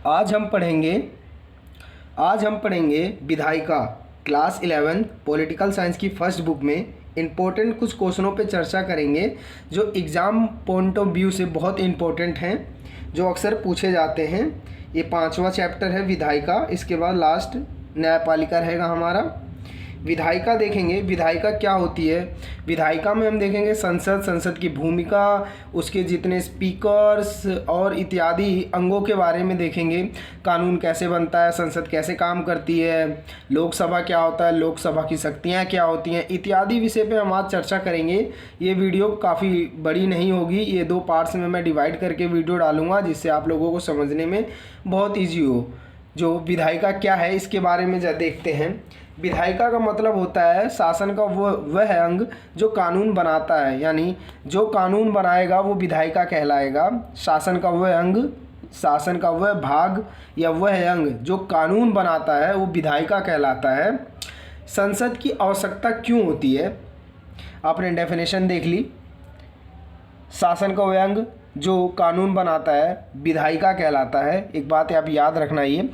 आज हम पढ़ेंगे आज हम पढ़ेंगे विधायिका क्लास 11 पॉलिटिकल साइंस की फर्स्ट बुक में इम्पोर्टेंट कुछ क्वेश्चनों पे चर्चा करेंगे जो एग्ज़ाम पॉइंट ऑफ व्यू से बहुत इम्पोर्टेंट हैं, जो अक्सर पूछे जाते हैं। ये 5वां चैप्टर है विधायिका। इसके बाद लास्ट न्यायपालिका रहेगा हमारा। विधायिका देखेंगे, विधायिका क्या होती है। विधायिका में हम देखेंगे संसद की भूमिका, उसके जितने स्पीकर्स और इत्यादि अंगों के बारे में देखेंगे। कानून कैसे बनता है, संसद कैसे काम करती है, लोकसभा क्या होता है, लोकसभा की शक्तियाँ क्या होती हैं, इत्यादि विषय पे हम आज चर्चा करेंगे। ये वीडियो काफ़ी बड़ी नहीं होगी, ये 2 पार्ट्स में मैं डिवाइड करके वीडियो डालूँगा जिससे आप लोगों को समझने में बहुत ईजी हो। जो विधायिका क्या है इसके बारे में देखते हैं। विधायिका का मतलब होता है शासन का वह अंग जो कानून बनाता है, यानी जो कानून बनाएगा वो विधायिका कहलाएगा। शासन का वह भाग या वह अंग जो कानून बनाता है वो विधायिका कहलाता है। संसद की आवश्यकता क्यों होती है, आपने डेफिनेशन देख ली। शासन का वह अंग जो कानून बनाता है विधायिका कहलाता है। एक बात आप याद रखना ये।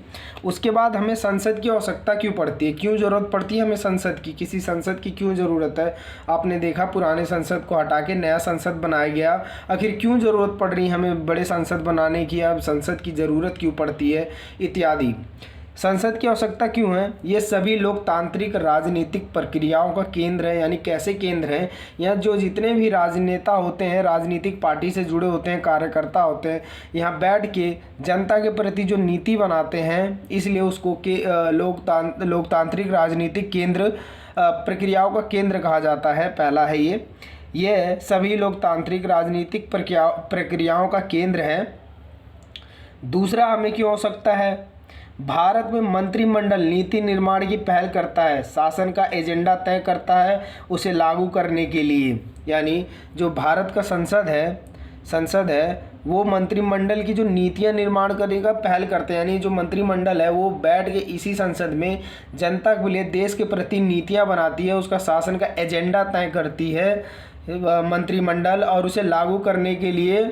उसके बाद हमें संसद की आवश्यकता क्यों पड़ती है, क्यों ज़रूरत पड़ती है हमें संसद की, किसी संसद की क्यों ज़रूरत है। आपने देखा पुराने संसद को हटा के नया संसद बनाया गया, आखिर क्यों ज़रूरत पड़ रही है हमें बड़े संसद बनाने की, अब संसद की ज़रूरत क्यों पड़ती है इत्यादि। संसद की आवश्यकता क्यों है, ये सभी लोकतांत्रिक राजनीतिक प्रक्रियाओं का केंद्र है। यानी कैसे केंद्र है, यहाँ जो जितने भी राजनेता होते हैं, राजनीतिक पार्टी से जुड़े होते हैं, कार्यकर्ता होते हैं, यहाँ बैठ के जनता के प्रति जो नीति बनाते हैं, इसलिए उसको लोकतांत्रिक राजनीतिक केंद्र प्रक्रियाओं का केंद्र कहा जाता है। पहला है ये सभी लोकतांत्रिक राजनीतिक प्रक्रियाओं का केंद्र है। दूसरा हमें क्यों आवश्यकता है, भारत में मंत्रिमंडल नीति निर्माण की पहल करता है, शासन का एजेंडा तय करता है उसे लागू करने के लिए। यानी जो भारत का संसद है वो मंत्रिमंडल की जो नीतियां निर्माण करने का पहल करते हैं। यानी जो मंत्रिमंडल है वो बैठ के इसी संसद में जनता के लिए देश के प्रति नीतियां बनाती है, उसका शासन का एजेंडा तय करती है मंत्रिमंडल और उसे लागू करने के लिए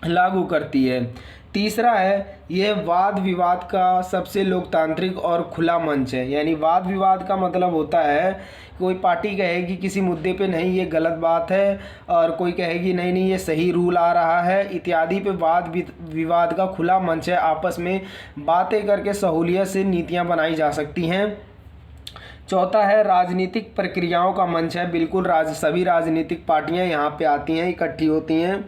लागू करती है। तीसरा है यह वाद विवाद का सबसे लोकतांत्रिक और खुला मंच है। यानी वाद विवाद का मतलब होता है कोई पार्टी कहेगी किसी मुद्दे पे नहीं ये गलत बात है, और कोई कहेगी नहीं नहीं ये सही रूल आ रहा है इत्यादि पे वाद विवाद का खुला मंच है। आपस में बातें करके सहूलियत से नीतियां बनाई जा सकती हैं। चौथा है राजनीतिक प्रक्रियाओं का मंच है। बिल्कुल सभी राजनीतिक पार्टियां यहाँ पे आती हैं, इकट्ठी होती हैं,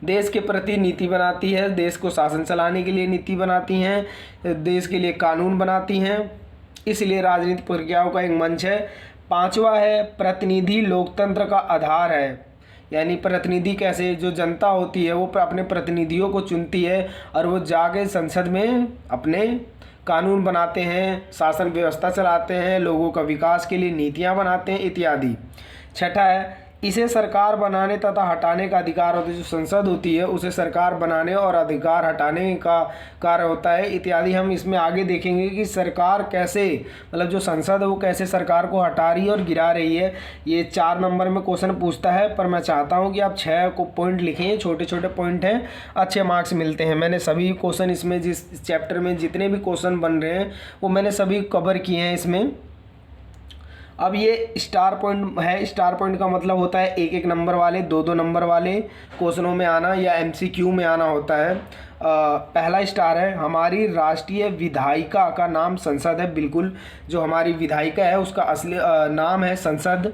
देश के प्रति नीति बनाती है, देश को शासन चलाने के लिए नीति बनाती हैं, देश के लिए कानून बनाती हैं, इसलिए राजनीतिक प्रक्रियाओं का एक मंच है। 5वां है प्रतिनिधि लोकतंत्र का आधार है। यानी प्रतिनिधि कैसे, जो जनता होती है वो अपने प्रतिनिधियों को चुनती है और वो जाके संसद में अपने कानून बनाते हैं, शासन व्यवस्था चलाते हैं, लोगों का विकास के लिए नीतियाँ बनाते हैं इत्यादि। छठा है इसे सरकार बनाने तथा हटाने का अधिकार होता है। जो संसद होती है उसे सरकार बनाने और अधिकार हटाने का कार्य होता है इत्यादि। हम इसमें आगे देखेंगे कि सरकार कैसे, मतलब जो संसद है वो कैसे सरकार को हटा रही है और गिरा रही है। ये 4 नंबर में क्वेश्चन पूछता है, पर मैं चाहता हूँ कि आप 6 को पॉइंट लिखें, छोटे छोटे पॉइंट हैं, अच्छे मार्क्स मिलते हैं। मैंने सभी क्वेश्चन इसमें जिस चैप्टर में जितने भी क्वेश्चन बन रहे हैं वो मैंने सभी कवर किए हैं इसमें। अब ये स्टार पॉइंट है। स्टार पॉइंट का मतलब होता है 1-1 नंबर वाले, 2-2 नंबर वाले क्वेश्चनों में आना या MCQ में आना होता है। पहला स्टार है हमारी राष्ट्रीय विधायिका का नाम संसद है। बिल्कुल, जो हमारी विधायिका है उसका असली नाम है संसद,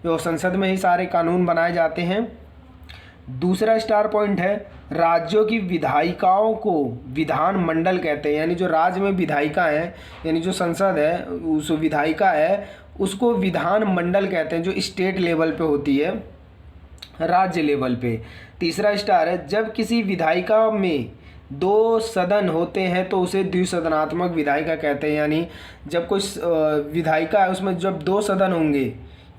जो संसद में ही सारे कानून बनाए जाते हैं। दूसरा स्टार पॉइंट है राज्यों की विधायिकाओं को विधान मंडल कहते हैं। यानी जो राज्य में विधायिका है, यानी जो संसद है उस विधायिका है उसको विधान मंडल कहते हैं, जो स्टेट लेवल पे होती है, राज्य लेवल पे। तीसरा स्टार है जब किसी विधायिका में 2 सदन होते हैं तो उसे द्विसदनात्मक विधायिका कहते हैं। यानी जब कोई विधायिका है उसमें जब 2 सदन होंगे,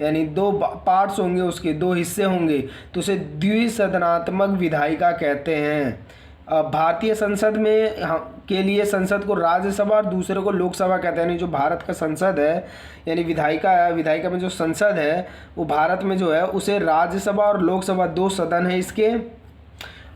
यानी 2 पार्ट्स होंगे, उसके 2 हिस्से होंगे, तो उसे द्विसदनात्मक विधायिका कहते हैं। भारतीय संसद में के लिए संसद को राज्यसभा और दूसरे को लोकसभा कहते हैं। यानी जो भारत का संसद है, यानी विधायिका में जो संसद है वो भारत में जो है उसे राज्यसभा और लोकसभा 2 सदन है इसके।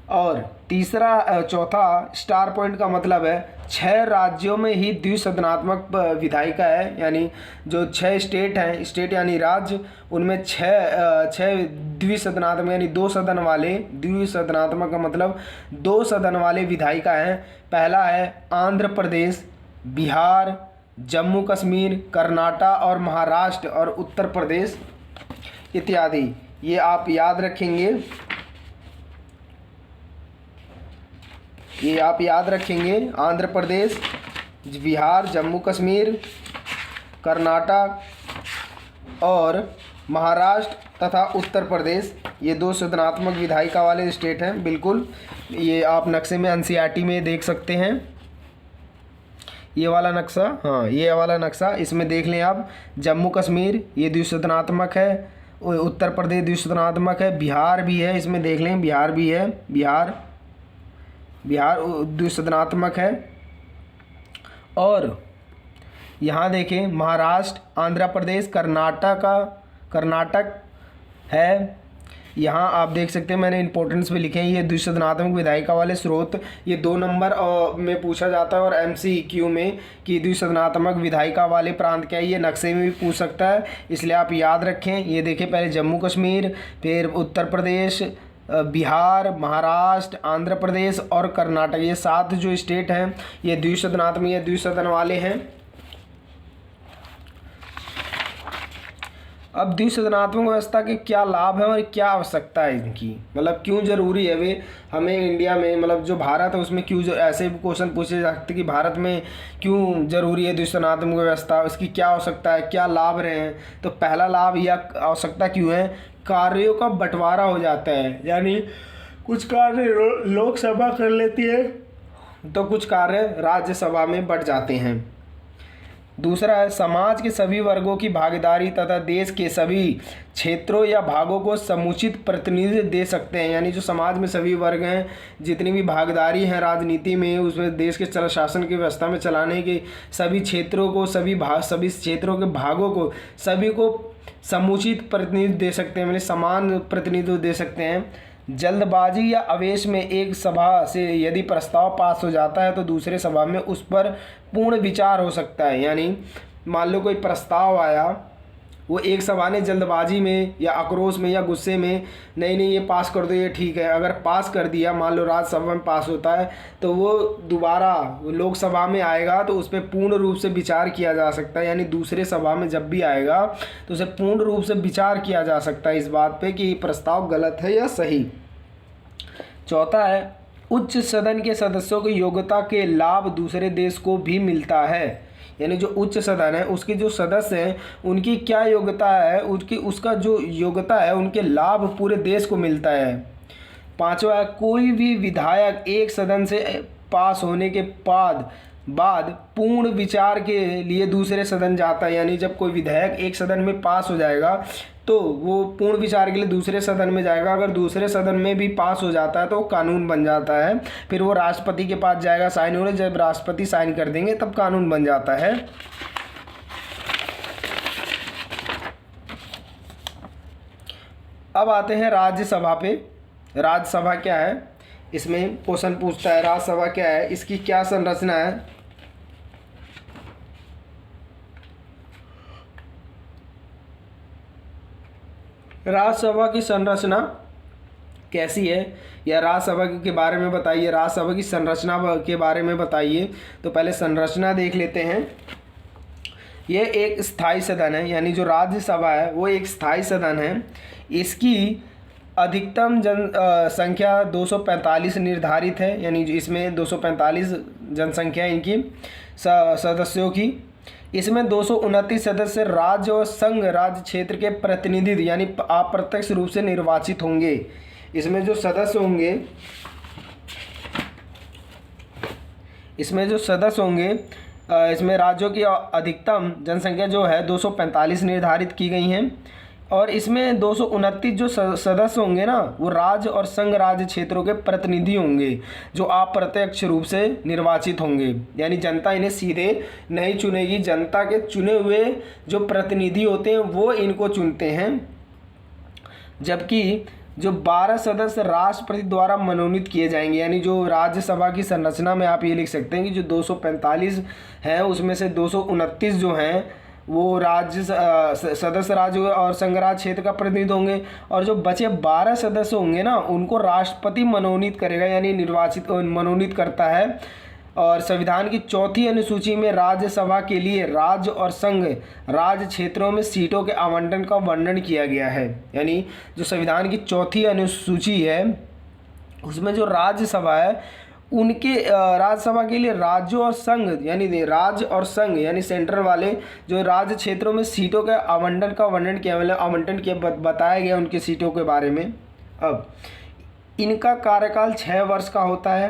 और तीसरा चौथा स्टार पॉइंट का मतलब है 6 राज्यों में ही द्विसदनात्मक विधायिका है, यानी जो 6 स्टेट हैं, स्टेट यानी राज्य, उनमें 6 द्विसदनात्मक यानी 2 सदन वाले, द्विसदनात्मक का मतलब 2 सदन वाले विधायिका हैं। पहला है आंध्र प्रदेश, बिहार, जम्मू कश्मीर, कर्नाटक और महाराष्ट्र और उत्तर प्रदेश इत्यादि। ये आप याद रखेंगे, ये आप याद रखेंगे। आंध्र प्रदेश, बिहार, जम्मू कश्मीर, कर्नाटक और महाराष्ट्र तथा उत्तर प्रदेश, ये 2 सदनात्मक विधायिका वाले स्टेट हैं। बिल्कुल, ये आप नक्शे में एनसीईआरटी में देख सकते हैं, ये वाला नक्शा, हाँ ये वाला नक्शा, इसमें देख लें आप। जम्मू कश्मीर ये द्विसदनात्मक है, उत्तर प्रदेश द्विसदनात्मक है, बिहार भी है, इसमें देख लें बिहार भी है, बिहार द्विसदनात्मक है। और यहाँ देखें महाराष्ट्र, आंध्र प्रदेश, कर्नाटक है। यहाँ आप देख सकते हैं मैंने इंपॉर्टेंस में लिखे हैं, ये द्विसदनात्मक विधायिका वाले स्रोत, ये 2 नंबर में पूछा जाता है और MCQ में कि द्विसदनात्मक विधायिका वाले प्रांत क्या है, ये नक्शे में भी पूछ सकता है, इसलिए आप याद रखें। ये देखें पहले जम्मू कश्मीर, फिर उत्तर प्रदेश, बिहार, महाराष्ट्र, आंध्र प्रदेश और कर्नाटक, ये 7 जो स्टेट हैं ये द्विसदनात्मक या द्विसदन वाले हैं। अब द्विसदनात्मक व्यवस्था के क्या लाभ हैं और क्या आवश्यकता है इनकी, मतलब क्यों ज़रूरी है वे हमें इंडिया में, मतलब जो भारत है उसमें क्यों, ऐसे भी क्वेश्चन पूछे जा सकते कि भारत में क्यों ज़रूरी है द्विसदनात्मक व्यवस्था, इसकी क्या आवश्यकता है, क्या लाभ रहे हैं। तो पहला लाभ या आवश्यकता क्यों है, कार्यों का बंटवारा हो जाता है, यानी कुछ कार्य लोकसभा कर लेती है तो कुछ कार्य राज्यसभा में बंट जाते हैं। दूसरा है समाज के सभी वर्गों की भागीदारी तथा देश के सभी क्षेत्रों या भागों को समुचित प्रतिनिधित्व दे सकते हैं, यानी जो समाज में सभी वर्ग हैं, जितनी भी भागीदारी है राजनीति में, उसमें देश के शासन की व्यवस्था में चलाने के सभी क्षेत्रों को, सभी क्षेत्रों के भागों को, सभी को समुचित प्रतिनिधित्व दे सकते हैं, यानी समान प्रतिनिधित्व दे सकते हैं। जल्दबाजी या आवेश में एक सभा से यदि प्रस्ताव पास हो जाता है तो दूसरे सभा में उस पर पूर्ण विचार हो सकता है, यानी मान लो कोई प्रस्ताव आया, वो एक सभा ने जल्दबाजी में या आक्रोश में या गुस्से में नहीं ये पास कर दो, ये ठीक है, अगर पास कर दिया, मान लो राज्यसभा में पास होता है तो वो दोबारा लोकसभा में आएगा तो उस पर पूर्ण रूप से विचार किया जा सकता है, यानी दूसरे सभा में जब भी आएगा तो उसे पूर्ण रूप से विचार किया जा सकता है इस बात पे कि प्रस्ताव गलत है या सही। चौथा है उच्च सदन के सदस्यों की योग्यता के लाभ दूसरे देश को भी मिलता है, यानी जो उच्च सदन है उसके जो सदस्य हैं उनकी क्या योग्यता है, उसका जो योग्यता है उनके लाभ पूरे देश को मिलता है। पांचवा है कोई भी विधायक एक सदन से पास होने के बाद पूर्ण विचार के लिए दूसरे सदन जाता है, यानी जब कोई विधेयक एक सदन में पास हो जाएगा तो वो पूर्ण विचार के लिए दूसरे सदन में जाएगा, अगर दूसरे सदन में भी पास हो जाता है तो कानून बन जाता है, फिर वो राष्ट्रपति के पास जाएगा साइन होने, जब राष्ट्रपति साइन कर देंगे तब कानून बन जाता है। अब आते हैं राज्यसभा पे। राज्यसभा क्या है, इसमें क्वेश्चन पूछता है राज्यसभा क्या है, इसकी क्या संरचना है। राज्यसभा की संरचना कैसी है, या राज्यसभा के बारे में बताइए, राज्यसभा की संरचना के बारे में बताइए। तो पहले संरचना देख लेते हैं। ये एक स्थायी सदन है, यानी जो राज्यसभा है वो एक स्थायी सदन है। इसकी अधिकतम संख्या 245 निर्धारित है, यानी इसमें 245 जनसंख्या इनकी सदस्यों की। इसमें 229 सदस्य राज्य और संघ राज्य क्षेत्र के प्रतिनिधि यानी अप्रत्यक्ष रूप से निर्वाचित होंगे। इसमें जो सदस्य होंगे इसमें राज्यों की अधिकतम जनसंख्या जो है 245 निर्धारित की गई हैं, और इसमें 229 जो सदस्य होंगे ना वो राज्य और संघ राज्य क्षेत्रों के प्रतिनिधि होंगे जो अप्रत्यक्ष रूप से निर्वाचित होंगे, यानी जनता इन्हें सीधे नहीं चुनेगी, जनता के चुने हुए जो प्रतिनिधि होते हैं वो इनको चुनते हैं। जबकि जो 12 सदस्य राष्ट्रपति द्वारा मनोनीत किए जाएंगे, यानी जो राज्यसभा की संरचना में आप ये लिख सकते हैं कि जो 245 हैं उसमें से 229 जो हैं वो सदस्य राज्य और संघ राज्य क्षेत्र का प्रतिनिधित्व होंगे, और जो बचे 12 सदस्य होंगे ना उनको राष्ट्रपति मनोनीत करेगा, यानी मनोनीत करता है। और संविधान की चौथी अनुसूची में राज्यसभा के लिए राज्य और संघ राज्य क्षेत्रों में सीटों के आवंटन का वर्णन किया गया है। यानी जो संविधान की चौथी अनुसूची है उसमें जो राज्यसभा है उनके राज्यसभा के लिए राज्यों और संघ यानी राज्य और संघ यानी सेंट्रल वाले जो राज्य क्षेत्रों में सीटों के आवंटन का वर्णन किया, मतलब आवंटन किया बताया गया उनकी सीटों के बारे में। अब इनका कार्यकाल 6 वर्ष का होता है,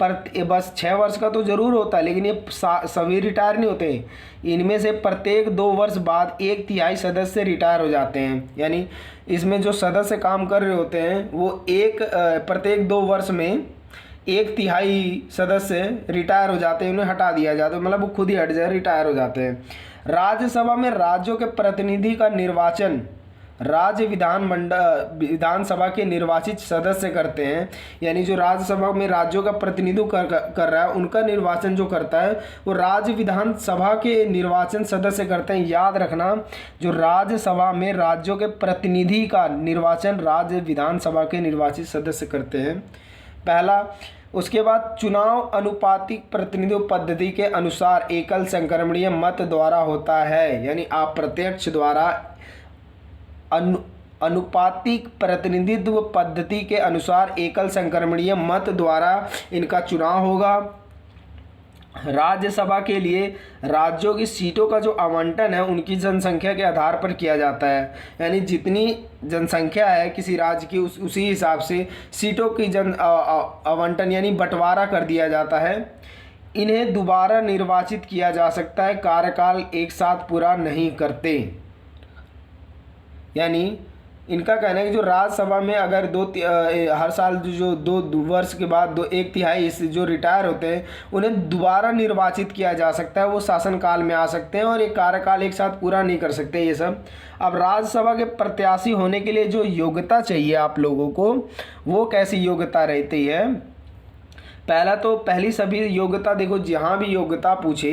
पर बस 6 वर्ष का तो ज़रूर होता है, लेकिन ये सभी रिटायर नहीं होते। इनमें से प्रत्येक 2 वर्ष बाद 1/3 सदस्य रिटायर हो जाते हैं। यानी इसमें जो सदस्य काम कर रहे होते हैं वो प्रत्येक 2 वर्ष में 1/3 सदस्य रिटायर हो जाते हैं, उन्हें हटा दिया जाता है, मतलब वो खुद ही हट जाए, रिटायर हो जाते हैं। राज्यसभा में राज्यों के प्रतिनिधि का निर्वाचन राज्य विधानसभा के निर्वाचित सदस्य करते हैं। यानी जो राज्यसभा में राज्यों का प्रतिनिधित्व कर रहा है उनका निर्वाचन जो करता है वो राज्य विधानसभा के निर्वाचन सदस्य करते हैं। याद रखना, जो राज्यसभा में राज्यों के प्रतिनिधि का निर्वाचन राज्य विधानसभा के निर्वाचित सदस्य करते हैं, पहला। उसके बाद चुनाव अनुपातिक प्रतिनिधित्व पद्धति के अनुसार एकल संक्रमणीय मत द्वारा होता है, यानी अप्रत्यक्ष द्वारा अनुपातिक प्रतिनिधित्व पद्धति के अनुसार एकल संक्रमणीय मत द्वारा इनका चुनाव होगा। राज्यसभा के लिए राज्यों की सीटों का जो आवंटन है उनकी जनसंख्या के आधार पर किया जाता है, यानी जितनी जनसंख्या है किसी राज्य की उसी हिसाब से सीटों की आवंटन यानी बंटवारा कर दिया जाता है। इन्हें दोबारा निर्वाचित किया जा सकता है, कार्यकाल एक साथ पूरा नहीं करते। यानी इनका कहना है कि जो राज्यसभा में अगर हर साल जो 2 वर्ष के बाद 1/3 जो रिटायर होते हैं उन्हें दोबारा निर्वाचित किया जा सकता है, वो शासनकाल में आ सकते हैं और एक कार्यकाल एक साथ पूरा नहीं कर सकते ये सब। अब राज्यसभा के प्रत्याशी होने के लिए जो योग्यता चाहिए आप लोगों को, वो कैसी योग्यता रहती है? पहली सभी योग्यता देखो, जहाँ भी योग्यता पूछे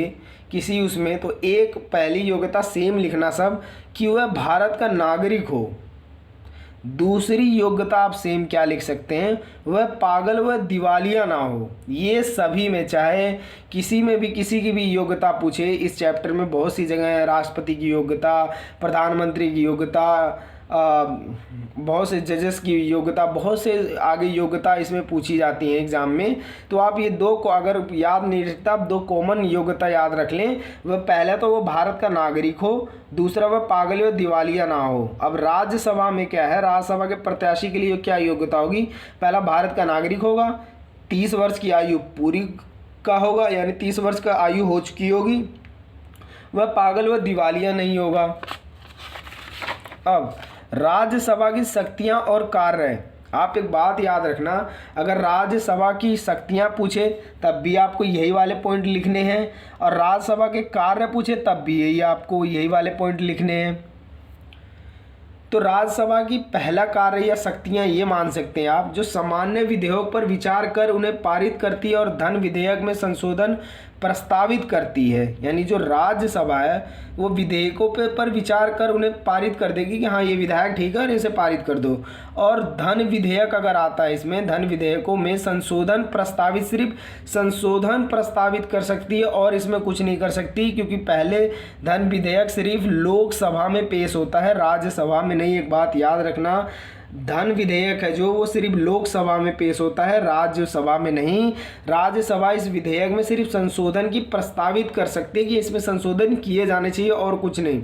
किसी उसमें तो एक पहली योग्यता सेम लिखना सब कि वह भारत का नागरिक हो। दूसरी योग्यता आप सेम क्या लिख सकते हैं, वह पागल व दिवालिया ना हो। ये सभी में चाहे किसी में भी किसी की भी योग्यता पूछे, इस चैप्टर में बहुत सी जगह है, राष्ट्रपति की योग्यता, प्रधानमंत्री की योग्यता, बहुत से जजेस की योग्यता, बहुत से आगे योग्यता इसमें पूछी जाती है एग्ज़ाम में। तो आप ये 2 को अगर याद नहीं रखता, आप 2 कॉमन योग्यता याद रख लें। वह पहला तो वो भारत का नागरिक हो, दूसरा वह पागल व दिवालिया ना हो। अब राज्यसभा में क्या है, राज्यसभा के प्रत्याशी के लिए क्या योग्यता होगी? पहला भारत का नागरिक होगा, 30 वर्ष की आयु पूरी का होगा, यानी 30 वर्ष का आयु हो चुकी होगी, वह पागल व दिवालिया नहीं होगा। अब राज्यसभा की शक्तियां और कार्य, आप एक बात याद रखना, अगर राज्यसभा की शक्तियां पूछे तब भी आपको यही वाले पॉइंट लिखने हैं, और राज्यसभा के कार्य पूछे तब भी आपको यही वाले पॉइंट लिखने हैं। तो राज्यसभा की पहला कार्य या शक्तियां ये मान सकते हैं आप, जो सामान्य विधेयक पर विचार कर उन्हें पारित करती है और धन विधेयक में संशोधन प्रस्तावित करती है। यानी जो राज्यसभा है वो विधेयकों पर विचार कर उन्हें पारित कर देगी कि हाँ ये विधेयक ठीक है और इसे पारित कर दो। और धन विधेयक अगर आता है, इसमें धन विधेयकों में संशोधन प्रस्तावित, सिर्फ संशोधन प्रस्तावित कर सकती है और इसमें कुछ नहीं कर सकती, क्योंकि पहले धन विधेयक सिर्फ लोकसभा में पेश होता है, राज्यसभा में नहीं। एक बात याद रखना, धन विधेयक है जो वो सिर्फ लोकसभा में पेश होता है, राज्यसभा में नहीं। राज्यसभा इस विधेयक में सिर्फ संशोधन की प्रस्तावित कर सकती है कि इसमें संशोधन किए जाने चाहिए और कुछ नहीं।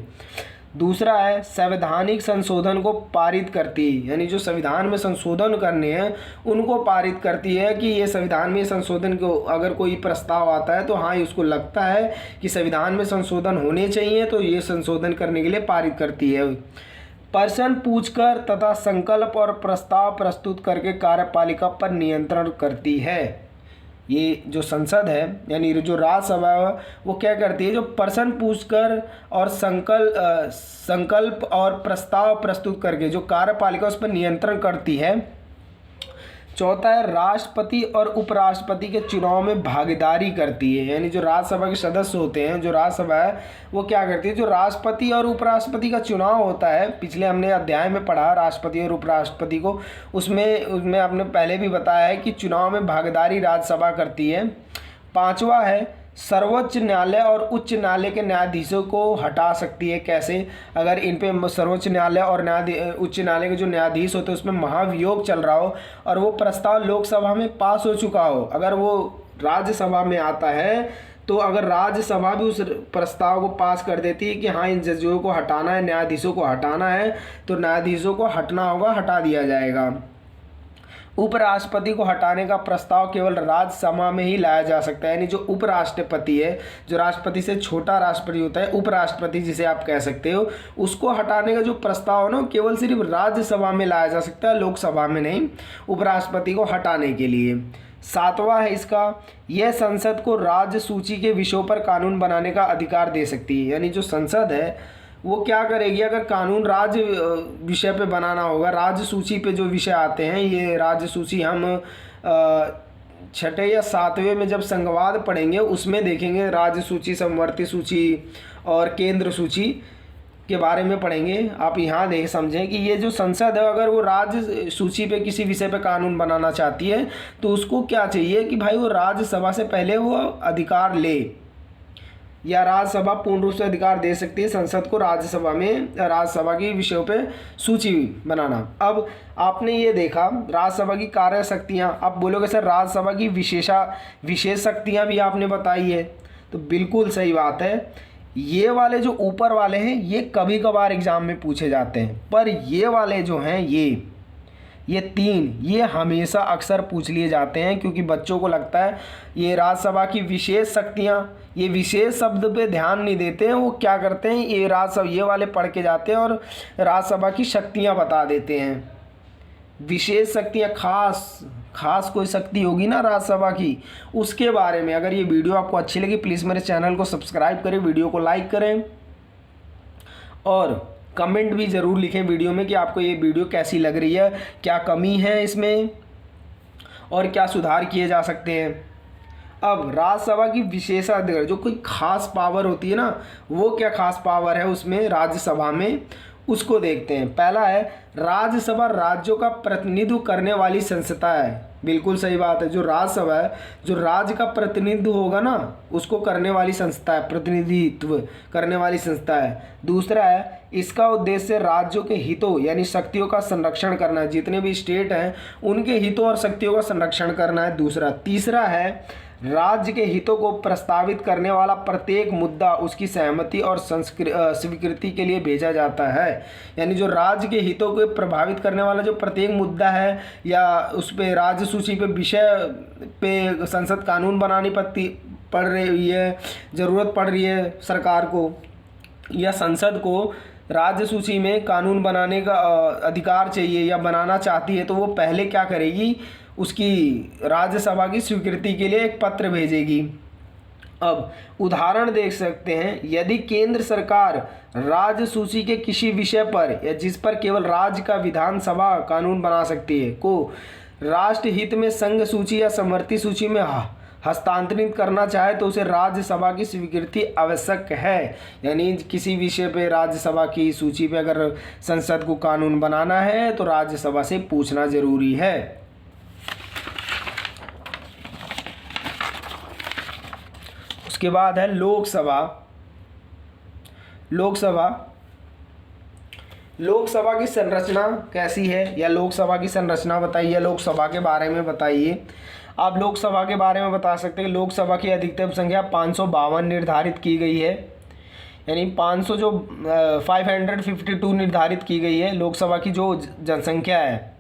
दूसरा है संवैधानिक संशोधन को पारित करती है, यानी जो संविधान में संशोधन करने हैं उनको पारित करती है कि ये संविधान में संशोधन को अगर कोई प्रस्ताव आता है तो हाँ उसको लगता है कि संविधान में संशोधन होने चाहिए तो ये संशोधन करने के लिए पारित करती है। प्रश्न पूछकर तथा संकल्प और प्रस्ताव प्रस्तुत करके कार्यपालिका पर नियंत्रण करती है। ये जो संसद है यानी जो राज्यसभा है वो क्या करती है, जो प्रश्न पूछकर और संकल्प और प्रस्ताव प्रस्तुत करके जो कार्यपालिका उस पर नियंत्रण करती है। चौथा है राष्ट्रपति और उपराष्ट्रपति के चुनाव में भागीदारी करती है, यानी जो राज्यसभा के सदस्य होते हैं, जो राज्यसभा है वो क्या करती है, जो राष्ट्रपति और उपराष्ट्रपति का चुनाव होता है, पिछले हमने अध्याय में पढ़ा राष्ट्रपति और उपराष्ट्रपति को, उसमें आपने पहले भी बताया है कि चुनाव में भागीदारी राज्यसभा करती है। पांचवा है सर्वोच्च न्यायालय और उच्च न्यायालय के न्यायाधीशों को हटा सकती है। कैसे? अगर इन पे सर्वोच्च न्यायालय और उच्च न्यायालय के जो न्यायाधीश होते हैं उसमें महाभियोग चल रहा हो और वो प्रस्ताव लोकसभा में पास हो चुका हो, अगर वो राज्यसभा में आता है तो अगर राज्यसभा भी उस प्रस्ताव को पास कर देती है कि हाँ इन जजों को हटाना है, न्यायाधीशों को हटाना है, तो न्यायाधीशों को हटना होगा, हटा दिया जाएगा। उपराष्ट्रपति को हटाने का प्रस्ताव केवल राज्यसभा में ही लाया जा सकता है, यानी जो उपराष्ट्रपति है, जो राष्ट्रपति से छोटा राष्ट्रपति होता है, उपराष्ट्रपति जिसे आप कह सकते हो, उसको हटाने का जो प्रस्ताव है ना केवल सिर्फ राज्यसभा में लाया जा सकता है, लोकसभा में नहीं, उपराष्ट्रपति को हटाने के लिए। सातवां है इसका, यह संसद को राज्य सूची के विषयों पर कानून बनाने का अधिकार दे सकती है, यानी जो संसद है वो क्या करेगी, अगर कानून राज्य विषय पे बनाना होगा, राज्य सूची पे जो विषय आते हैं, ये राज्य सूची हम छठे या सातवें में जब संघवाद पढ़ेंगे उसमें देखेंगे, राज्य सूची, समवर्ती सूची और केंद्र सूची के बारे में पढ़ेंगे। आप यहाँ देख समझें कि ये जो संसद है अगर वो राज्य सूची पे किसी विषय पे कानून बनाना चाहती है तो उसको क्या चाहिए कि भाई वो राज्यसभा से पहले वो अधिकार ले, या राज्यसभा पूर्ण रूप से अधिकार दे सकती है संसद को राज्यसभा में राज्यसभा की विषयों पे सूची बनाना। अब आपने ये देखा राज्यसभा की कार्य शक्तियाँ, आप बोलोगे सर राज्यसभा की विशेष शक्तियाँ भी आपने बताई है, तो बिल्कुल सही बात है। ये वाले जो ऊपर वाले हैं ये कभी कभार एग्जाम में पूछे जाते हैं, पर ये वाले जो हैं ये तीन ये हमेशा अक्सर पूछ लिए जाते हैं, क्योंकि बच्चों को लगता है ये राज्यसभा की विशेष शक्तियाँ, ये विशेष शब्द पे ध्यान नहीं देते हैं, वो क्या करते हैं ये राज्यसभा ये वाले पढ़ के जाते हैं और राज्यसभा की शक्तियाँ बता देते हैं। विशेष शक्तियाँ खास कोई शक्ति होगी ना राज्यसभा की, उसके बारे में अगर ये वीडियो आपको अच्छी लगी प्लीज़ मेरे चैनल को सब्सक्राइब करें, वीडियो को लाइक करें और कमेंट भी ज़रूर लिखें वीडियो में कि आपको ये वीडियो कैसी लग रही है, क्या कमी है इसमें और क्या सुधार किए जा सकते हैं। अब राज्यसभा की विशेषाधिकार, जो कोई खास पावर होती है ना, वो क्या खास पावर है उसमें राज्यसभा में, उसको देखते हैं। पहला है राज्यसभा राज्यों का प्रतिनिधित्व करने वाली संस्था है। बिल्कुल सही बात है, जो राज्यसभा है जो राज्य का प्रतिनिधित्व होगा ना उसको करने वाली संस्था है, प्रतिनिधित्व करने वाली संस्था है। दूसरा है इसका उद्देश्य राज्यों के हितों यानी शक्तियों का संरक्षण करना है, जितने भी स्टेट हैं उनके हितों और शक्तियों का संरक्षण करना है दूसरा। तीसरा है राज्य के हितों को प्रस्तावित करने वाला प्रत्येक मुद्दा उसकी सहमति और स्वीकृति के लिए भेजा जाता है, यानी जो राज्य के हितों को प्रभावित करने वाला जो प्रत्येक मुद्दा है या उस पर राज्य सूची पे विषय पे संसद कानून बनानी पड़ रही है, ज़रूरत पड़ रही है सरकार को या संसद को राज्य सूची में कानून बनाने का अधिकार चाहिए या बनाना चाहती है, तो वो पहले क्या करेगी, उसकी राज्यसभा की स्वीकृति के लिए एक पत्र भेजेगी। अब उदाहरण देख सकते हैं, यदि केंद्र सरकार राज्य सूची के किसी विषय पर या जिस पर केवल राज्य का विधानसभा कानून बना सकती है को राष्ट्र हित में संघ सूची या समवर्ती सूची में हस्तांतरित करना चाहे तो उसे राज्यसभा की स्वीकृति आवश्यक है, यानी किसी विषय पे राज्यसभा की सूची पे अगर संसद को कानून बनाना है तो राज्यसभा से पूछना जरूरी है। उसके बाद है लोकसभा। लोकसभा की संरचना कैसी है या लोकसभा की संरचना बताइए, लोकसभा के बारे में बताइए। आप लोकसभा के बारे में बता सकते हैं लोकसभा की अधिकतम संख्या 552 निर्धारित की गई है, यानी 552 निर्धारित की गई है लोकसभा की जो जनसंख्या है।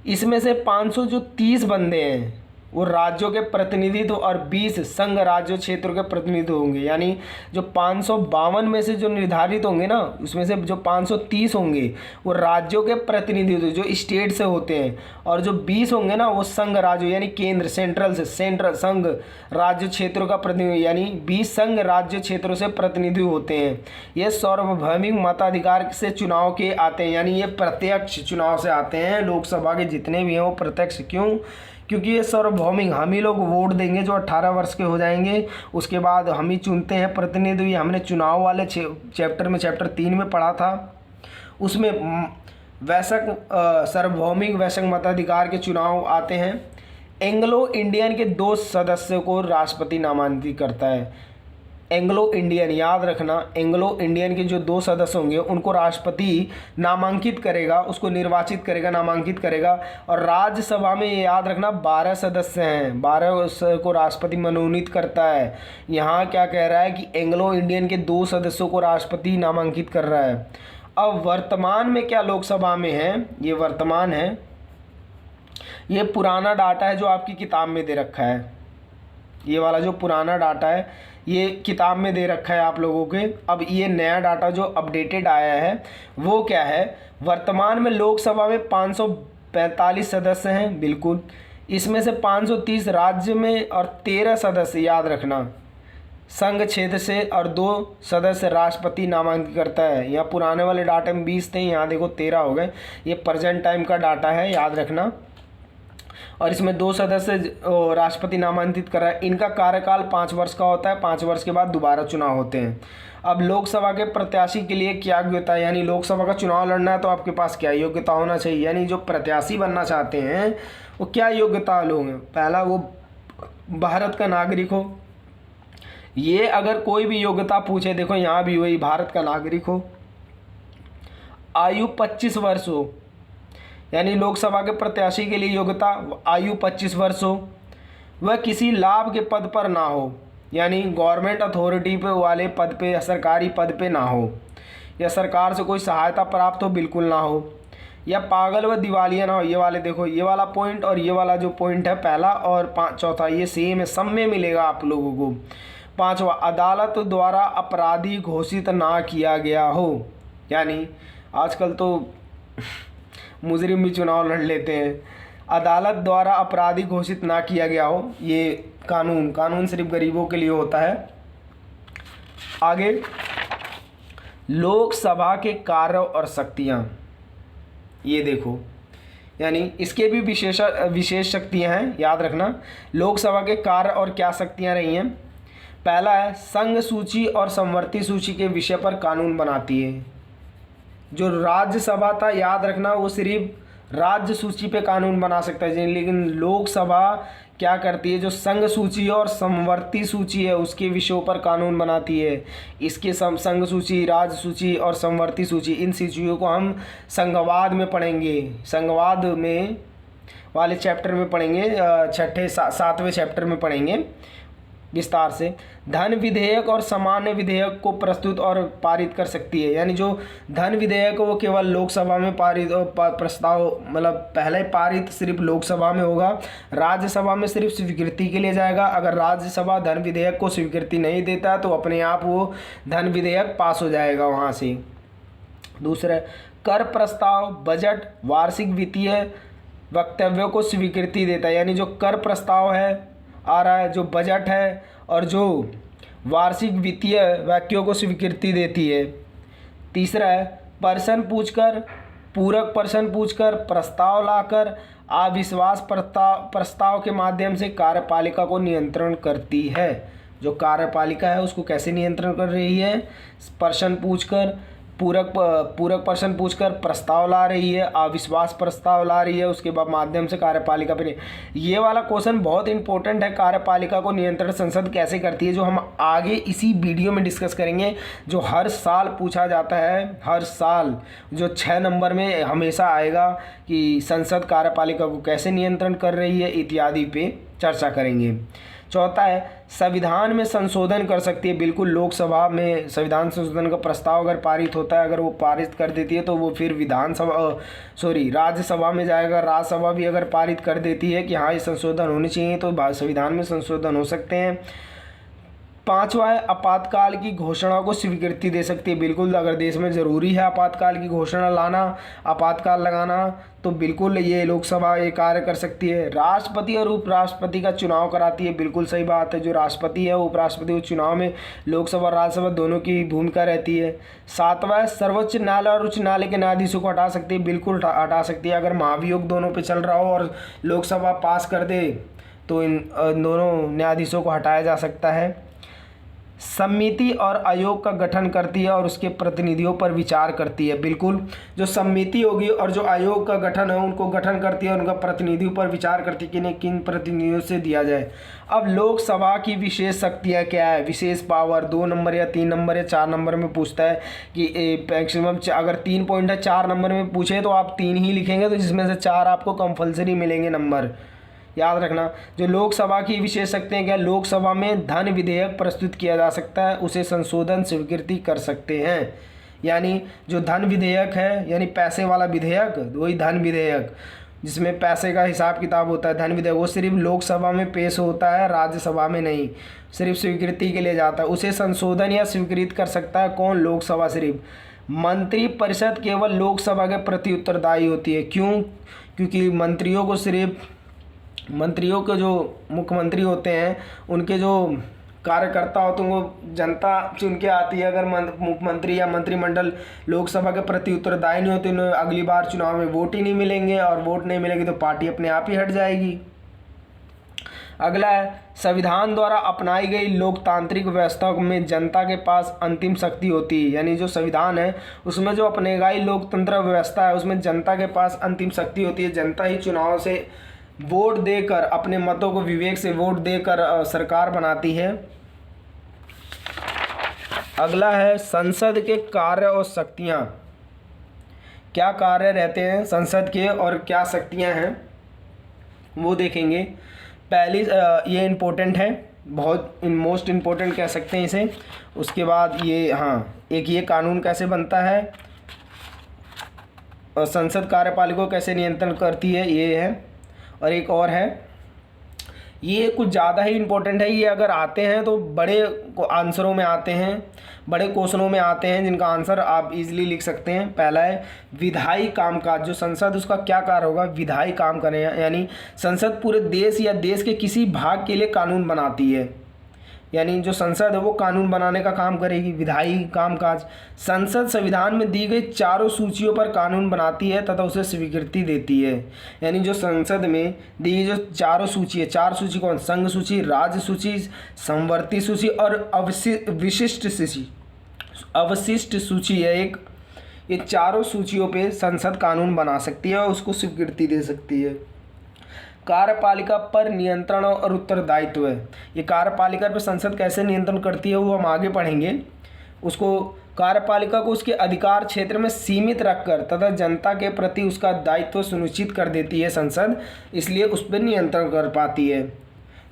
इसमें से 530 बंदे हैं वो राज्यों के प्रतिनिधित्व और 20 संघ राज्य क्षेत्रों के प्रतिनिधित्व होंगे। यानी जो 552 में से जो निर्धारित होंगे ना, उसमें से जो 530 होंगे वो राज्यों के प्रतिनिधित्व जो स्टेट से होते हैं, और जो 20 होंगे ना वो संघ राज्यों यानी केंद्र सेंट्रल संघ राज्य क्षेत्रों का प्रतिनिधि, यानी 20 संघ राज्य क्षेत्रों से प्रतिनिधि होते हैं। ये सार्वभौमिक मताधिकार से चुनाव के आते हैं, यानी ये प्रत्यक्ष चुनाव से आते हैं। लोकसभा के जितने भी हैं वो प्रत्यक्ष, क्यों? क्योंकि ये सार्वभौमिक, हम ही लोग वोट देंगे जो 18 वर्ष के हो जाएंगे, उसके बाद हम ही चुनते हैं प्रतिनिधि। हमने चुनाव वाले चैप्टर में, चैप्टर 3 में पढ़ा था, उसमें वैश्विक सार्वभौमिक वैश्विक मताधिकार के चुनाव आते हैं। एंग्लो इंडियन के 2 सदस्यों को राष्ट्रपति नामांकित करता है। एंग्लो इंडियन, याद रखना, एंग्लो इंडियन के जो 2 सदस्य होंगे उनको राष्ट्रपति नामांकित करेगा, उसको निर्वाचित करेगा, नामांकित करेगा। और राज्यसभा में ये याद रखना 12 सदस्य हैं, 12 को राष्ट्रपति मनोनीत करता है। यहाँ क्या कह रहा है कि एंग्लो इंडियन के 2 सदस्यों को राष्ट्रपति नामांकित कर रहा है। अब वर्तमान में क्या लोकसभा में है, ये वर्तमान है, ये पुराना डाटा है जो आपकी किताब में दे रखा है। ये वाला जो पुराना डाटा है ये किताब में दे रखा है आप लोगों के। अब ये नया डाटा जो अपडेटेड आया है वो क्या है, वर्तमान में लोकसभा में 545 सदस्य हैं, बिल्कुल। इसमें से 530 राज्य में और 13 सदस्य, याद रखना, संघ क्षेत्र से, और 2 सदस्य राष्ट्रपति नामांकित करता है। यहाँ पुराने वाले डाटे में 20 थे, यहाँ देखो 13 हो गए। ये प्रेजेंट टाइम का डाटा है, याद रखना। और इसमें 2 सदस्य राष्ट्रपति नामांकित कर रहा है। इनका कार्यकाल 5 वर्ष का होता है, 5 वर्ष के बाद दोबारा चुनाव होते हैं। अब लोकसभा के प्रत्याशी के लिए क्या योग्यता है, यानी लोकसभा का चुनाव लड़ना है तो आपके पास क्या योग्यता होना चाहिए, यानी जो प्रत्याशी बनना चाहते हैं वो क्या योग्यता लोग हैं। पहला, वो भारत का नागरिक हो। ये अगर कोई भी योग्यता पूछे, देखो यहाँ भी वही, भारत का नागरिक हो, आयु 25 वर्ष हो, यानी लोकसभा के प्रत्याशी के लिए योग्यता आयु 25 वर्ष हो, वह किसी लाभ के पद पर ना हो, यानी गवर्नमेंट अथॉरिटी पे वाले पद पे, सरकारी पद पे ना हो, या सरकार से कोई सहायता प्राप्त हो, बिल्कुल ना हो, या पागल व दिवालिया ना हो। ये वाले देखो, ये वाला पॉइंट और ये वाला जो पॉइंट है पहला और चौथा, ये सेम है, सब में मिलेगा आप लोगों को। 5वां, अदालत द्वारा अपराधी घोषित ना किया गया हो, यानी आजकल तो मुजरिम भी चुनाव लड़ लेते हैं। अदालत द्वारा अपराधी घोषित ना किया गया हो, ये कानून सिर्फ गरीबों के लिए होता है। आगे, लोकसभा के कार्य और शक्तियाँ, ये देखो, यानी इसके भी विशेष शक्तियाँ हैं, याद रखना। लोकसभा के कार्य और क्या शक्तियाँ रही हैं। पहला है, संघ सूची और समवर्ती सूची के विषय पर कानून बनाती है। जो राज्यसभा था, याद रखना, वो सिर्फ राज्य सूची पे कानून बना सकता है, लेकिन लोकसभा क्या करती है, जो संघ सूची और समवर्ती सूची है उसके विषयों पर कानून बनाती है। इसके संघ सूची, राज्य सूची और समवर्ती सूची, इन सूचियों को हम संघवाद में पढ़ेंगे, संघवाद में वाले चैप्टर में पढ़ेंगे, 7वें चैप्टर में पढ़ेंगे विस्तार से। धन विधेयक और सामान्य विधेयक को प्रस्तुत और पारित कर सकती है, यानी जो धन विधेयक वो केवल लोकसभा में पारित प्रस्ताव, मतलब पहले पारित सिर्फ लोकसभा में होगा, राज्यसभा में सिर्फ स्वीकृति के लिए जाएगा। अगर राज्यसभा धन विधेयक को स्वीकृति नहीं देता है तो अपने आप वो धन विधेयक पास हो जाएगा वहाँ से। दूसरा, कर प्रस्ताव, बजट, वार्षिक वित्तीय वक्तव्यों को स्वीकृति देता है, यानी जो कर प्रस्ताव है आ रहा है, जो बजट है और जो वार्षिक वित्तीय वाक्यों को स्वीकृति देती है। तीसरा है, पूरक प्रश्न पूछकर, प्रस्ताव लाकर, अविश्वास प्रस्ताव के माध्यम से कार्यपालिका को नियंत्रण करती है। जो कार्यपालिका है उसको कैसे नियंत्रण कर रही है, प्रश्न पूछकर, पूरक प्रश्न पूछकर प्रस्ताव ला रही है, अविश्वास प्रस्ताव ला रही है, उसके बाद माध्यम से कार्यपालिका पे। ये वाला क्वेश्चन बहुत इंपॉर्टेंट है, कार्यपालिका को नियंत्रण संसद कैसे करती है, जो हम आगे इसी वीडियो में डिस्कस करेंगे, जो हर साल पूछा जाता है, हर साल जो 6 नंबर में हमेशा आएगा कि संसद कार्यपालिका को कैसे नियंत्रण कर रही है इत्यादि पे चर्चा करेंगे। चौथा है संविधान में संशोधन कर सकती है। बिल्कुल, लोकसभा में संविधान संशोधन का प्रस्ताव अगर पारित होता है, अगर वो पारित कर देती है तो वो फिर राज्यसभा में जाएगा। राज्यसभा भी अगर पारित कर देती है कि हाँ ये संशोधन होने चाहिए तो संविधान में संशोधन हो सकते हैं। पांचवा है आपातकाल की घोषणा को स्वीकृति दे सकती है। बिल्कुल, अगर देश में ज़रूरी है आपातकाल की घोषणा लाना, आपातकाल लगाना, तो बिल्कुल ये लोकसभा ये कार्य कर सकती है। राष्ट्रपति और उपराष्ट्रपति का चुनाव कराती है। बिल्कुल सही बात है, जो राष्ट्रपति है उपराष्ट्रपति के चुनाव में लोकसभा और राज्यसभा दोनों की भूमिका रहती है। सातवां है सर्वोच्च न्यायालय और उच्च न्यायालय के न्यायाधीशों को हटा सकती है। बिल्कुल हटा सकती है। अगर महाभियोग दोनों पर चल रहा हो और लोकसभा पास कर दे तो इन दोनों न्यायाधीशों को हटाया जा सकता है। समिति और आयोग का गठन करती है और उसके प्रतिनिधियों पर विचार करती है। बिल्कुल, जो समिति होगी और जो आयोग का गठन है उनको गठन करती है, उनका प्रतिनिधियों पर विचार करती है कि इन्हें किन प्रतिनिधियों से दिया जाए। अब लोकसभा की विशेष शक्तियाँ क्या है, विशेष पावर 2 नंबर या 3 नंबर या 4 नंबर में पूछता है कि मैक्सिमम अगर 3 पॉइंट है 4 नंबर में पूछे तो आप 3 ही लिखेंगे, तो जिसमें से 4 आपको कंपल्सरी मिलेंगे नंबर। याद रखना, जो लोकसभा की विशेष शक्तियाँ क्या, लोकसभा में धन विधेयक प्रस्तुत किया जा सकता है, उसे संशोधन स्वीकृति कर सकते हैं। यानी जो धन विधेयक है यानी पैसे वाला विधेयक, वही धन विधेयक जिसमें पैसे का हिसाब किताब होता है, धन विधेयक, वो सिर्फ लोकसभा में पेश होता है, राज्यसभा में नहीं, सिर्फ स्वीकृति के लिए जाता है। उसे संशोधन या स्वीकृत कर सकता है कौन, लोकसभा सिर्फ। मंत्रिपरिषद केवल लोकसभा के प्रति उत्तरदायी होती है। क्यों? क्योंकि मंत्रियों के जो मुख्यमंत्री होते हैं उनके जो कार्यकर्ता होते हैं वो जनता चुन के आती है। अगर मुख्यमंत्री या मंत्रिमंडल लोकसभा के प्रति उत्तरदायी नहीं होते, उन्हें अगली बार चुनाव में वोट ही नहीं मिलेंगे, और वोट नहीं मिलेगी तो पार्टी अपने आप ही हट जाएगी। अगला है संविधान द्वारा अपनाई गई लोकतांत्रिक व्यवस्था में जनता के पास अंतिम शक्ति होती है। यानी जो संविधान है उसमें जो अपनेगाई लोकतंत्र व्यवस्था है उसमें जनता के पास अंतिम शक्ति होती है। जनता ही चुनाव से वोट देकर, अपने मतों को विवेक से वोट देकर सरकार बनाती है। अगला है संसद के कार्य और शक्तियाँ। क्या कार्य रहते हैं संसद के और क्या शक्तियाँ हैं वो देखेंगे। पहली ये इम्पोर्टेंट है, बहुत मोस्ट इम्पोर्टेंट कह सकते हैं इसे। उसके बाद ये एक ये कानून कैसे बनता है और संसद कार्यपालिका को कैसे नियंत्रण करती है, ये है। और एक और है, ये कुछ ज़्यादा ही इम्पोर्टेंट है। ये अगर आते हैं तो बड़े आंसरों में आते हैं, बड़े क्वेश्चनों में आते हैं जिनका आंसर आप इजीली लिख सकते हैं। पहला है विधायी कामकाज। जो संसद उसका क्या कार्य होगा, विधायी काम करें, यानी संसद पूरे देश या देश के किसी भाग के लिए कानून बनाती है। यानी जो संसद है वो कानून बनाने का काम करेगी, विधायी कामकाज। संसद संविधान में दी गई चारों सूचियों पर कानून बनाती है तथा उसे स्वीकृति देती है। यानी जो संसद में दी गई जो चारों सूची है, 4 सूची कौन, संघ सूची, राज्य सूची, समवर्ती सूची और अवशिष्ट सूची है एक। ये चारों सूचियों पे संसद कानून बना सकती है और उसको स्वीकृति दे सकती है। कार्यपालिका पर नियंत्रण और उत्तरदायित्व है। ये कार्यपालिका पर संसद कैसे नियंत्रण करती है वो हम आगे पढ़ेंगे। उसको कार्यपालिका को उसके अधिकार क्षेत्र में सीमित रखकर तथा जनता के प्रति उसका दायित्व सुनिश्चित कर देती है संसद, इसलिए उस पर नियंत्रण कर पाती है।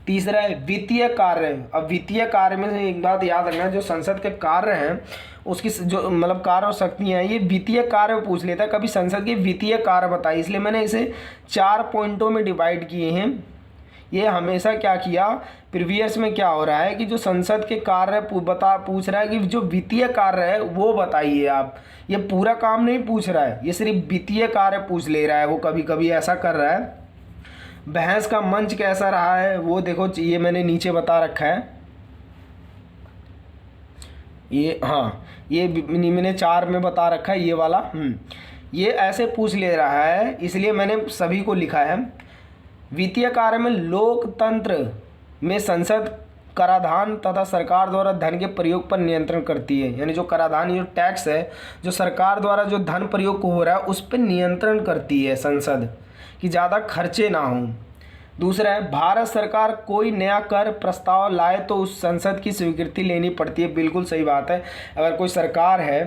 तीसरा है वित्तीय कार्य। अब वित्तीय कार्य में से एक बात याद रखना, जो संसद के कार्य हैं उसकी जो मतलब कार्य और शक्तियाँ हैं, ये वित्तीय कार्य पूछ लेता है कभी, संसद के वित्तीय कार्य बताइए, इसलिए मैंने इसे 4 पॉइंटों में डिवाइड किए हैं। ये हमेशा क्या किया, प्रीवियस में क्या हो रहा है कि जो संसद के कार्य पूछ रहा है कि जो वित्तीय कार्य है वो बताइए आप। ये पूरा काम नहीं पूछ रहा है, ये सिर्फ वित्तीय कार्य पूछ ले रहा है, वो कभी कभी ऐसा कर रहा है। बहस का मंच कैसा रहा है वो देखो, ये मैंने नीचे बता रखा है। ये ये मैंने 4 में बता रखा है, ये वाला ये ऐसे पूछ ले रहा है, इसलिए मैंने सभी को लिखा है। वित्तीय कार्य में लोकतंत्र में संसद कराधान तथा सरकार द्वारा धन के प्रयोग पर नियंत्रण करती है। यानी जो कराधान, जो टैक्स है, जो सरकार द्वारा जो धन प्रयोग हो रहा है उस पर नियंत्रण करती है संसद कि ज़्यादा खर्चे ना हों। दूसरा है भारत सरकार कोई नया कर प्रस्ताव लाए तो उस संसद की स्वीकृति लेनी पड़ती है। बिल्कुल सही बात है, अगर कोई सरकार है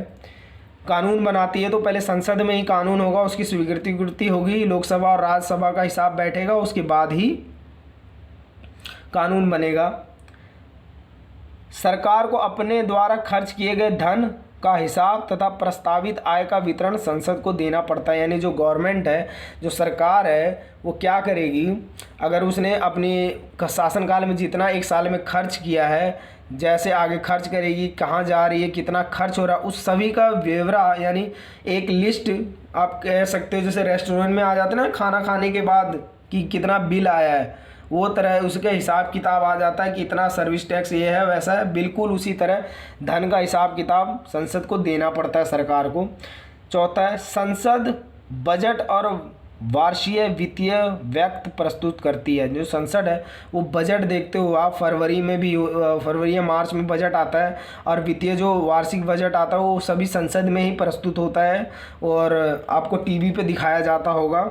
कानून बनाती है तो पहले संसद में ही कानून होगा, उसकी स्वीकृति होगी, लोकसभा और राज्यसभा का हिसाब बैठेगा, उसके बाद ही कानून बनेगा। सरकार को अपने द्वारा खर्च किए गए धन का हिसाब तथा प्रस्तावित आय का वितरण संसद को देना पड़ता है। यानी जो गवर्नमेंट है, जो सरकार है, वो क्या करेगी, अगर उसने अपनी शासनकाल में जितना एक साल में खर्च किया है, जैसे आगे खर्च करेगी, कहाँ जा रही है, कितना खर्च हो रहा है, उस सभी का ब्यौरा, यानी एक लिस्ट आप कह सकते हो, जैसे रेस्टोरेंट में आ जाते हैं ना खाना खाने के बाद कि कितना बिल आया है, वो तरह उसके हिसाब किताब आ जाता है कि इतना सर्विस टैक्स ये है वैसा है। बिल्कुल उसी तरह धन का हिसाब किताब संसद को देना पड़ता है सरकार को। चौथा है, संसद बजट और वार्षिक वित्तीय व्यक्त प्रस्तुत करती है। जो संसद है वो बजट देखते हो आप, फरवरी या मार्च में बजट आता है, और वित्तीय जो वार्षिक बजट आता है वो सभी संसद में ही प्रस्तुत होता है और आपको टीवी पे दिखाया जाता होगा।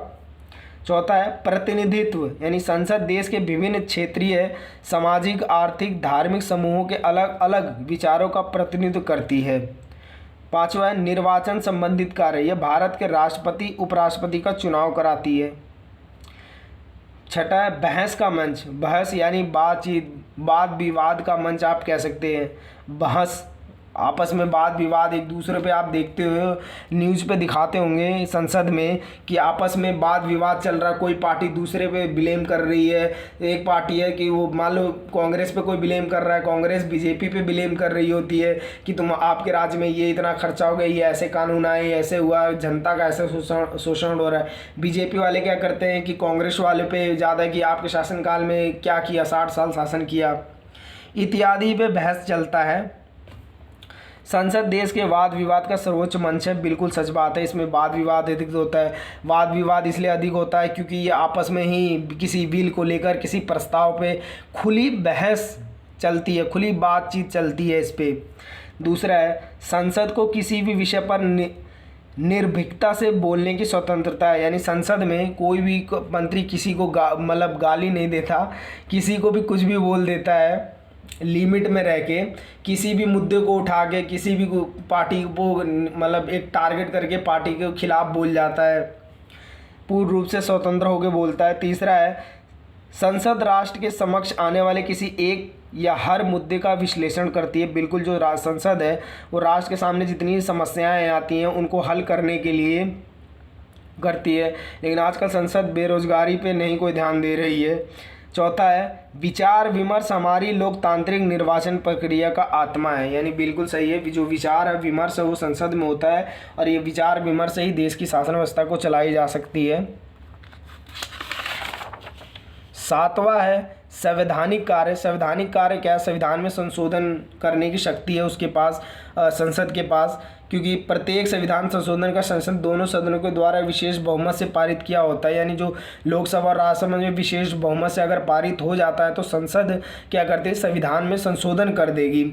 चौथा है, प्रतिनिधित्व, यानी संसद देश के विभिन्न क्षेत्रीय, सामाजिक, आर्थिक, धार्मिक समूहों के अलग अलग विचारों का प्रतिनिधित्व करती है। पांचवा है, निर्वाचन संबंधित कार्य, यह भारत के राष्ट्रपति उपराष्ट्रपति का चुनाव कराती है। छठा है, बहस का मंच, बहस यानी बातचीत, वाद विवाद का मंच आप कह सकते हैं। बहस, आपस में वाद विवाद, एक दूसरे पे आप देखते हो न्यूज़ पे दिखाते होंगे संसद में कि आपस में वाद विवाद चल रहा है, कोई पार्टी दूसरे पे ब्लेम कर रही है। एक पार्टी है कि वो मान लो कांग्रेस पे कोई ब्लेम कर रहा है, कांग्रेस बीजेपी पे ब्लेम कर रही होती है कि तुम आपके राज्य में ये इतना खर्चा हो गया, ये ऐसे कानून आए, ऐसे हुआ, जनता का ऐसे शोषण हो रहा है। बीजेपी वाले क्या करते हैं कि कांग्रेस वाले पे ज़्यादा कि आपके शासनकाल में क्या किया, 60 साल शासन किया, इत्यादि पे बहस चलता है। संसद देश के वाद विवाद का सर्वोच्च मंच है, बिल्कुल सच बात है। इसमें वाद विवाद अधिक होता है। वाद विवाद इसलिए अधिक होता है क्योंकि ये आपस में ही किसी बिल को लेकर, किसी प्रस्ताव पे खुली बहस चलती है, खुली बातचीत चलती है इस पे। दूसरा है, संसद को किसी भी विषय पर निर्भीकता से बोलने की स्वतंत्रता है। यानी संसद में कोई भी मंत्री किसी को मतलब गाली नहीं देता, किसी को भी कुछ भी बोल देता है, लिमिट में रह के किसी भी मुद्दे को उठा के किसी भी पार्टी को मतलब एक टारगेट करके पार्टी के खिलाफ बोल जाता है, पूर्ण रूप से स्वतंत्र होकर बोलता है। तीसरा है, संसद राष्ट्र के समक्ष आने वाले किसी एक या हर मुद्दे का विश्लेषण करती है। बिल्कुल जो संसद है वो राष्ट्र के सामने जितनी समस्याएं आती हैं उनको हल करने के लिए करती है, लेकिन आजकल संसद बेरोजगारी पे नहीं कोई ध्यान दे रही है। चौथा है, विचार विमर्श हमारी लोकतांत्रिक निर्वाचन प्रक्रिया का आत्मा है। यानी बिल्कुल सही है, जो विचार है विमर्श है वो संसद में होता है और ये विचार विमर्श से ही देश की शासन व्यवस्था को चलाई जा सकती है। सातवां है, संवैधानिक कार्य। संवैधानिक कार्य क्या है? संविधान में संशोधन करने की शक्ति है उसके पास, संसद के पास, क्योंकि प्रत्येक संविधान संशोधन का संसद दोनों सदनों के द्वारा विशेष बहुमत से पारित किया होता है। यानी जो लोकसभा और राज्यसभा में विशेष बहुमत से अगर पारित हो जाता है तो संसद क्या करती है, संविधान में संशोधन कर देगी।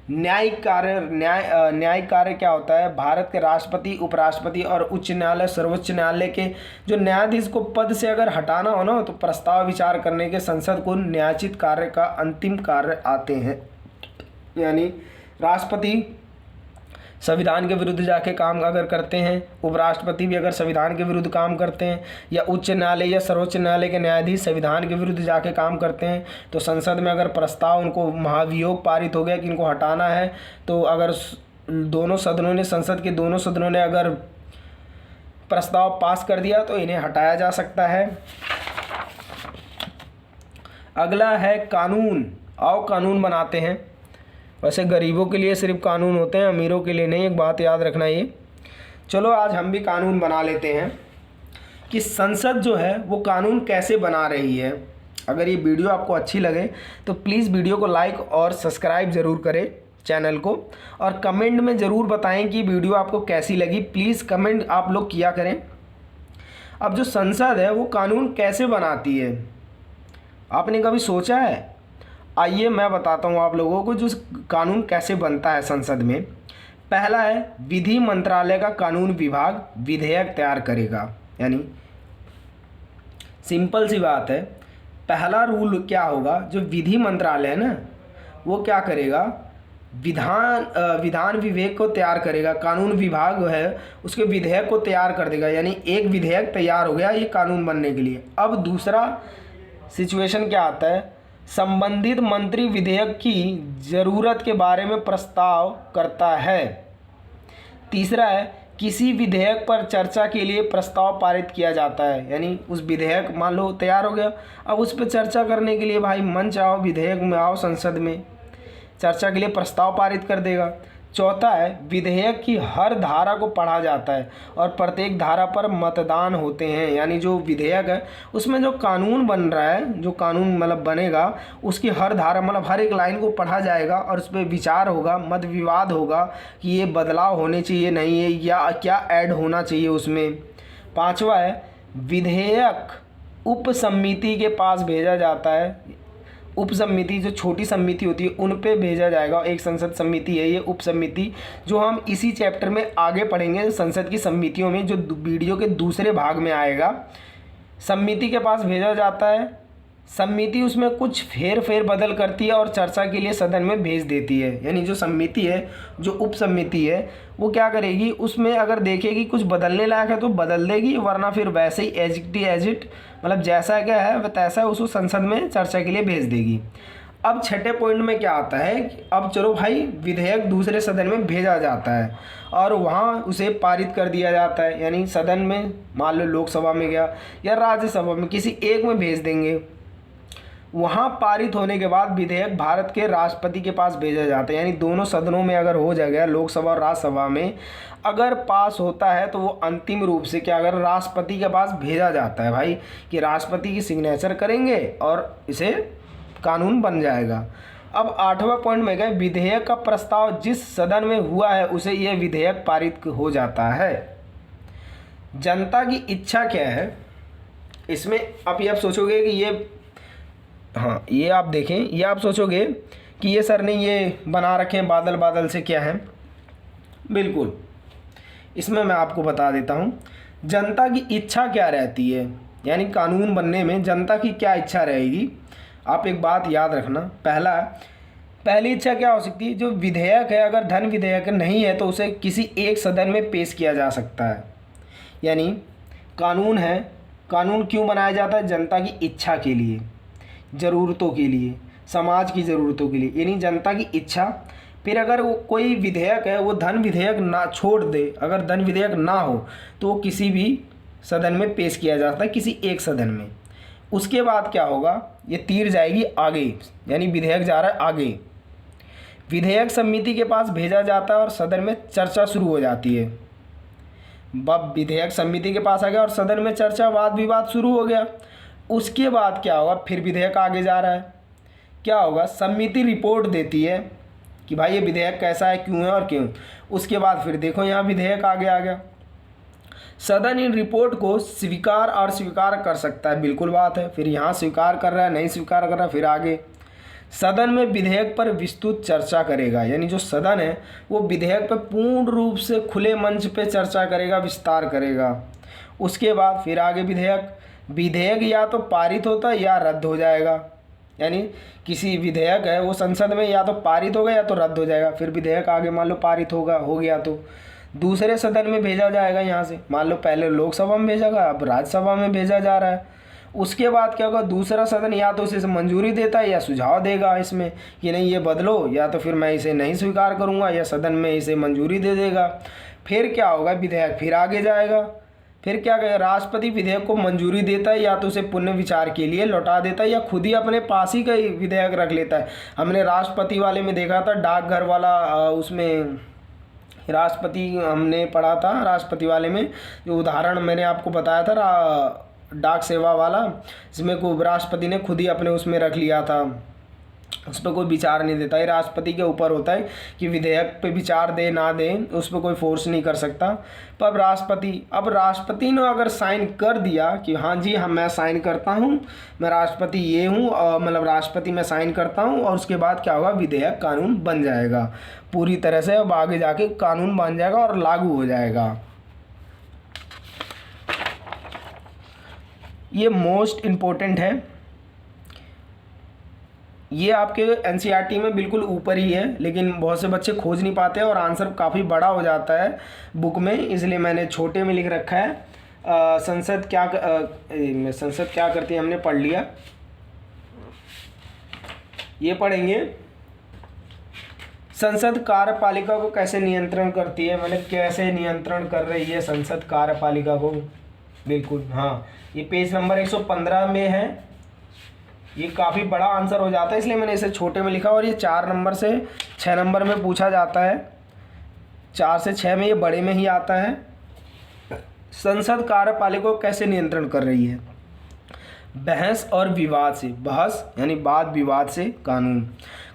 न्यायिक कार्य, न्यायिक कार्य क्या होता है? भारत के राष्ट्रपति, उपराष्ट्रपति और उच्च न्यायालय, सर्वोच्च न्यायालय के जो न्यायाधीश को पद से अगर हटाना हो ना तो प्रस्ताव विचार करने के संसद को न्यायोचित कार्य का अंतिम कार्य आते हैं। यानी राष्ट्रपति संविधान के विरुद्ध जाके काम अगर करते हैं, उपराष्ट्रपति भी अगर संविधान के विरुद्ध काम करते हैं, या उच्च न्यायालय या सर्वोच्च न्यायालय के न्यायाधीश संविधान के विरुद्ध जाके काम करते हैं, तो संसद में अगर प्रस्ताव उनको महाभियोग पारित हो गया कि इनको हटाना है, तो अगर दोनों सदनों ने, संसद के दोनों सदनों ने अगर प्रस्ताव पास कर दिया तो इन्हें हटाया जा सकता है। अगला है कानून। आओ कानून बनाते हैं। वैसे गरीबों के लिए सिर्फ कानून होते हैं, अमीरों के लिए नहीं, एक बात याद रखना ये। चलो आज हम भी कानून बना लेते हैं कि संसद जो है वो कानून कैसे बना रही है। अगर ये वीडियो आपको अच्छी लगे तो प्लीज़ वीडियो को लाइक और सब्सक्राइब ज़रूर करें चैनल को, और कमेंट में ज़रूर बताएं कि वीडियो आपको कैसी लगी। प्लीज़ कमेंट आप लोग किया करें। अब जो संसद है वो कानून कैसे बनाती है, आपने कभी सोचा है? आइए मैं बताता हूँ आप लोगों को जो कानून कैसे बनता है संसद में। पहला है, विधि मंत्रालय का कानून विभाग विधेयक तैयार करेगा। यानी सिंपल सी बात है, पहला रूल क्या होगा, जो विधि मंत्रालय है ना वो क्या करेगा, विधान विधेयक को तैयार करेगा। कानून विभाग है उसके विधेयक को तैयार कर देगा। यानी एक विधेयक तैयार हो गया ये कानून बनने के लिए। अब दूसरा सिचुएशन क्या आता है, संबंधित मंत्री विधेयक की ज़रूरत के बारे में प्रस्ताव करता है। तीसरा है किसी विधेयक पर चर्चा के लिए प्रस्ताव पारित किया जाता है, यानी उस विधेयक मान लो तैयार हो गया, अब उस पर चर्चा करने के लिए भाई मंच आओ, विधेयक में आओ, संसद में चर्चा के लिए प्रस्ताव पारित कर देगा। चौथा है विधेयक की हर धारा को पढ़ा जाता है और प्रत्येक धारा पर मतदान होते हैं, यानी जो विधेयक है उसमें जो कानून बन रहा है, जो कानून मतलब बनेगा उसकी हर धारा मतलब हर एक लाइन को पढ़ा जाएगा और उस पर विचार होगा, मत विवाद होगा कि ये बदलाव होने चाहिए नहीं है या क्या ऐड होना चाहिए उसमें। पांचवा है विधेयक उप समिति के पास भेजा जाता है। उप समिति जो छोटी समिति होती है उन पे भेजा जाएगा। एक संसद समिति है ये उप समिति, जो हम इसी चैप्टर में आगे पढ़ेंगे संसद की समितियों में, जो वीडियो के दूसरे भाग में आएगा। समिति के पास भेजा जाता है, समिति उसमें कुछ फेर बदल करती है और चर्चा के लिए सदन में भेज देती है। यानी जो समिति है, जो उप समिति है, वो क्या करेगी, उसमें अगर देखेगी कुछ बदलने लायक है तो बदल देगी, वरना फिर वैसे ही एज इट मतलब जैसा क्या है वह तैसा उसको संसद में चर्चा के लिए भेज देगी। अब छठे पॉइंट में क्या आता है कि अब चलो भाई विधेयक दूसरे सदन में भेजा जाता है और वहाँ उसे पारित कर दिया जाता है, यानी सदन में मान लो लोकसभा में गया या राज्यसभा में, किसी एक में भेज देंगे। वहाँ पारित होने के बाद विधेयक भारत के राष्ट्रपति के पास भेजा जाता है, यानी दोनों सदनों में अगर हो जाएगा, लोकसभा और राज्यसभा में अगर पास होता है तो वो अंतिम रूप से क्या अगर राष्ट्रपति के पास भेजा जाता है भाई, कि राष्ट्रपति की सिग्नेचर करेंगे और इसे कानून बन जाएगा। अब आठवां पॉइंट में गए विधेयक का प्रस्ताव जिस सदन में हुआ है उसे यह विधेयक पारित हो जाता है। जनता की इच्छा क्या है इसमें, आप सोचोगे कि ये हाँ ये आप देखें, ये आप सोचोगे कि ये सर ने ये बना रखे हैं बादल बादल से, क्या है, बिल्कुल इसमें मैं आपको बता देता हूँ जनता की इच्छा क्या रहती है, यानी कानून बनने में जनता की क्या इच्छा रहेगी। आप एक बात याद रखना, पहली इच्छा क्या हो सकती है, जो विधेयक है अगर धन विधेयक नहीं है तो उसे किसी एक सदन में पेश किया जा सकता है। यानी कानून है, कानून क्यों बनाया जाता है, जनता की इच्छा के लिए, ज़रूरतों के लिए, समाज की ज़रूरतों के लिए, यानी जनता की इच्छा। फिर अगर वो कोई विधेयक है वो धन विधेयक ना छोड़ दे, अगर धन विधेयक ना हो तो वो किसी भी सदन में पेश किया जाता है, किसी एक सदन में। उसके बाद क्या होगा, ये तीर जाएगी आगे, यानी विधेयक जा रहा है आगे। विधेयक समिति के पास भेजा जाता है और सदन में चर्चा शुरू हो जाती है। अब विधेयक समिति के पास आ गया और सदन में चर्चा, वाद विवाद शुरू हो गया। उसके बाद क्या होगा, फिर विधेयक आगे जा रहा है, क्या होगा, समिति रिपोर्ट देती है कि भाई ये विधेयक कैसा है, क्यों है और क्यों। उसके बाद फिर देखो यहाँ विधेयक आगे आ गया। सदन इन रिपोर्ट को स्वीकार और स्वीकार कर सकता है, बिल्कुल बात है, फिर यहाँ स्वीकार कर रहा है, नहीं स्वीकार कर रहा है, फिर आगे सदन में विधेयक पर विस्तृत चर्चा करेगा, यानी जो सदन है वो विधेयक पर पूर्ण रूप से खुले मंच पे चर्चा करेगा, विस्तार करेगा। उसके बाद फिर आगे विधेयक या तो पारित होता है या रद्द हो जाएगा, यानी किसी विधेयक है वो संसद में या तो पारित होगा या तो रद्द हो जाएगा। फिर विधेयक आगे मान लो पारित हो गया तो दूसरे सदन में भेजा जाएगा। यहाँ से मान लो पहले लोकसभा में भेजा गया, अब राज्यसभा में भेजा जा रहा है। उसके बाद क्या होगा, दूसरा सदन या तो इसे मंजूरी देता है या सुझाव देगा इसमें कि नहीं ये बदलो, या तो फिर मैं इसे नहीं स्वीकार करूँगा, या सदन में इसे मंजूरी दे देगा। फिर क्या होगा, विधेयक फिर आगे जाएगा। फिर क्या कहेगा, राष्ट्रपति विधेयक को मंजूरी देता है या तो उसे पुनः विचार के लिए लौटा देता है या खुद ही अपने पास ही का विधेयक रख लेता है। हमने राष्ट्रपति वाले में देखा था, डाकघर वाला, उसमें राष्ट्रपति हमने पढ़ा था, राष्ट्रपति वाले में जो उदाहरण मैंने आपको बताया था डाक सेवा वाला, जिसमें को राष्ट्रपति ने खुद ही अपने उसमें रख लिया था, उस पर कोई विचार नहीं देता। ये राष्ट्रपति के ऊपर होता है कि विधेयक पे विचार दे ना दे, उस पर कोई फोर्स नहीं कर सकता। पर अब राष्ट्रपति ने अगर साइन कर दिया कि हाँ जी मैं साइन करता हूँ, मैं राष्ट्रपति ये हूँ, और मतलब राष्ट्रपति मैं साइन करता हूँ, और उसके बाद क्या होगा, विधेयक कानून बन जाएगा पूरी तरह से। अब आगे जाके कानून बन जाएगा और लागू हो जाएगा। ये मोस्ट इम्पोर्टेंट है, ये आपके एनसीईआरटी में बिल्कुल ऊपर ही है, लेकिन बहुत से बच्चे खोज नहीं पाते और आंसर काफ़ी बड़ा हो जाता है बुक में, इसलिए मैंने छोटे में लिख रखा है। संसद क्या करती है हमने पढ़ लिया। ये पढ़ेंगे संसद कार्यपालिका को कैसे नियंत्रण करती है, मतलब कैसे नियंत्रण कर रही है संसद कार्यपालिका को। बिल्कुल हाँ, ये पेज नंबर 115 में है। ये काफ़ी बड़ा आंसर हो जाता है इसलिए मैंने इसे छोटे में लिखा, और ये 4 नंबर से 6 नंबर में पूछा जाता है। 4 से 6 में ये बड़े में ही आता है। संसद कार्यपालिका को कैसे नियंत्रण कर रही है। बहस और विवाद से, बहस यानी वाद विवाद से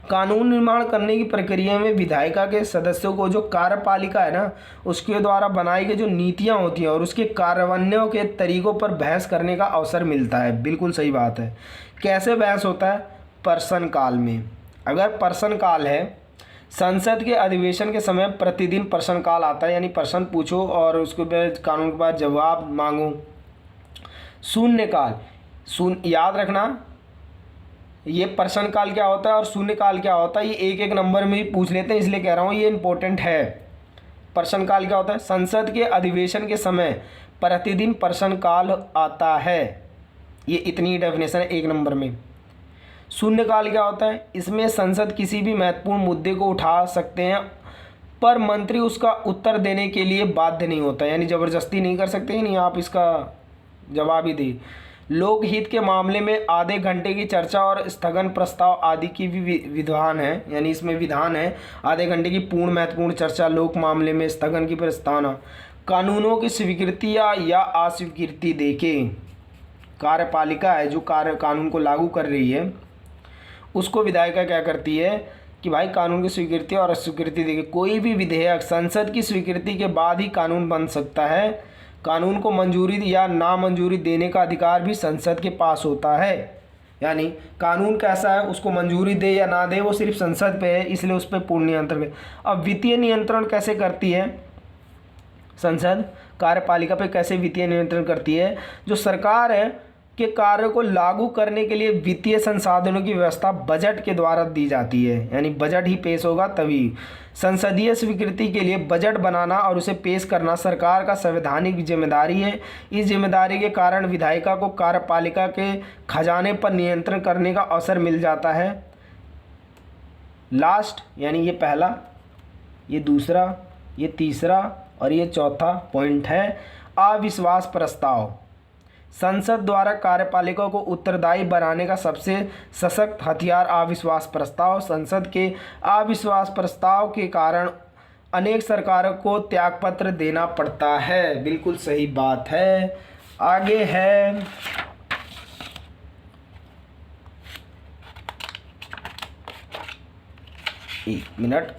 कानून निर्माण करने की प्रक्रिया में विधायिका के सदस्यों को जो कार्यपालिका है ना, उसके द्वारा बनाई गई जो नीतियां होती हैं और उसके कार्यान्वयन के तरीकों पर बहस करने का अवसर मिलता है। बिल्कुल सही बात है। कैसे बहस होता है, प्रश्न काल में। अगर प्रश्न काल है, संसद के अधिवेशन के समय प्रतिदिन प्रश्न काल आता है, यानी प्रश्न पूछो और उसके बाद कानून के बाद जवाब मांगो। शून्यकाल, याद रखना ये प्रश्न काल क्या होता है और शून्य काल क्या होता है, ये एक एक नंबर में ही पूछ लेते हैं इसलिए कह रहा हूँ ये इंपॉर्टेंट है। प्रश्न काल क्या होता है, संसद के अधिवेशन के समय प्रतिदिन प्रश्न काल आता है, ये इतनी डेफिनेशन है एक नंबर में। शून्य काल क्या होता है, इसमें संसद किसी भी महत्वपूर्ण मुद्दे को उठा सकते हैं पर मंत्री उसका उत्तर देने के लिए बाध्य नहीं होता, यानी ज़बरदस्ती नहीं कर सकते, नहीं आप इसका जवाब ही दें। लोकहित के मामले में आधे घंटे की चर्चा और स्थगन प्रस्ताव आदि की भी विधान है, यानी इसमें विधान है आधे घंटे की पूर्ण महत्वपूर्ण चर्चा, लोक मामले में स्थगन की प्रस्तावना। कानूनों की स्वीकृति या अस्वीकृति देके कार्यपालिका है जो कानून को लागू कर रही है, उसको विधायिका क्या करती है कि भाई कानून की स्वीकृति और अस्वीकृति देके कोई भी विधेयक संसद की स्वीकृति के बाद ही कानून बन सकता है। कानून को मंजूरी या नामंजूरी देने का अधिकार भी संसद के पास होता है, यानी कानून कैसा है उसको मंजूरी दे या ना दे वो सिर्फ संसद पे है, इसलिए उस पर पूर्ण नियंत्रण है। अब वित्तीय नियंत्रण कैसे करती है संसद कार्यपालिका पे, कैसे वित्तीय नियंत्रण करती है, जो सरकार है के कार्य को लागू करने के लिए वित्तीय संसाधनों की व्यवस्था बजट के द्वारा दी जाती है, यानी बजट ही पेश होगा तभी। संसदीय स्वीकृति के लिए बजट बनाना और उसे पेश करना सरकार का संवैधानिक जिम्मेदारी है। इस जिम्मेदारी के कारण विधायिका को कार्यपालिका के खजाने पर नियंत्रण करने का अवसर मिल जाता है। लास्ट यानी ये पहला, ये दूसरा, ये तीसरा और ये चौथा पॉइंट है अविश्वास प्रस्ताव। संसद द्वारा कार्यपालिका को उत्तरदायी बनाने का सबसे सशक्त हथियार अविश्वास प्रस्ताव। संसद के अविश्वास प्रस्ताव के कारण अनेक सरकारों को त्यागपत्र देना पड़ता है। बिल्कुल सही बात है। आगे है एक मिनट,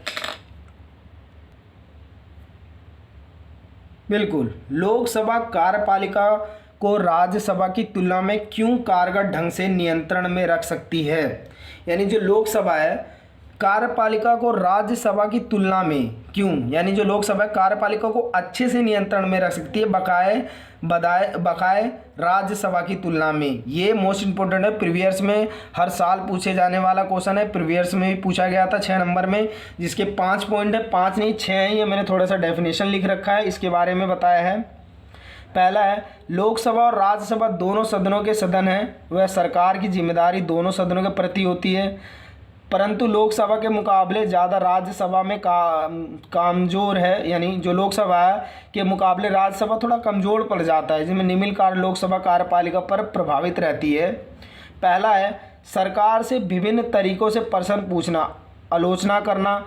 बिल्कुल लोकसभा कार्यपालिका को राज्यसभा की तुलना में क्यों कारगर ढंग से नियंत्रण में रख सकती है, यानी जो लोकसभा है कार्यपालिका को राज्यसभा की तुलना में क्यों, यानी जो लोकसभा कार्यपालिका को अच्छे से नियंत्रण में रख सकती है बकाए राज्यसभा की तुलना में। ये मोस्ट इंपोर्टेंट है, प्रीवियस में हर साल पूछे जाने वाला क्वेश्चन है। प्रीवियस में भी पूछा गया था 6 नंबर में, जिसके 5 पॉइंट है, 5 नहीं 6 है। ये मैंने थोड़ा सा डेफिनेशन लिख रखा है, इसके बारे में बताया है। पहला है लोकसभा और राज्यसभा दोनों सदनों के सदन हैं, वह सरकार की जिम्मेदारी दोनों सदनों के प्रति होती है, परंतु लोकसभा के मुकाबले ज़्यादा राज्यसभा में कमज़ोर है, यानी जो लोकसभा के मुकाबले राज्यसभा थोड़ा कमज़ोर पड़ जाता है, जिसमें निम्न कार्य लोकसभा कार्यपालिका पर प्रभावित रहती है। पहला है सरकार से विभिन्न तरीक़ों से प्रश्न पूछना, आलोचना करना,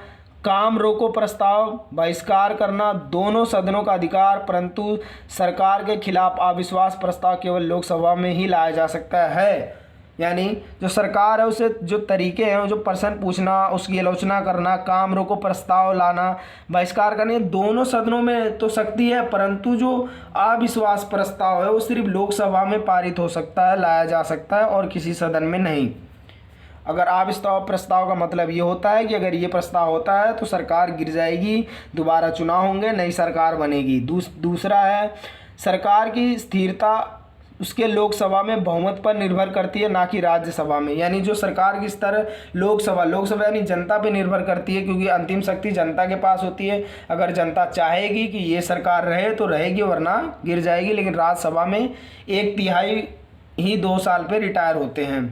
काम रोको प्रस्ताव बहिष्कार करना दोनों सदनों का अधिकार, परंतु सरकार के खिलाफ अविश्वास प्रस्ताव केवल लोकसभा में ही लाया जा सकता है। यानी जो सरकार है उसे जो तरीके हैं जो प्रश्न पूछना, उसकी आलोचना करना, काम रोको प्रस्ताव लाना, बहिष्कार करने, दोनों सदनों में तो सकती है, परंतु जो अविश्वास प्रस्ताव है वो सिर्फ लोकसभा में पारित हो सकता है, लाया जा सकता है और किसी सदन में नहीं। अगर अविश्वास प्रस्ताव का मतलब ये होता है कि अगर ये प्रस्ताव होता है तो सरकार गिर जाएगी, दोबारा चुनाव होंगे, नई सरकार बनेगी। दूसरा है सरकार की स्थिरता उसके लोकसभा में बहुमत पर निर्भर करती है, ना कि राज्यसभा में। यानी जो सरकार की स्तर लोकसभा यानी जनता पे निर्भर करती है, क्योंकि अंतिम शक्ति जनता के पास होती है। अगर जनता चाहेगी कि ये सरकार रहे तो रहेगी, वरना गिर जाएगी। लेकिन राज्यसभा में 1/3 ही 2 साल पे रिटायर होते हैं।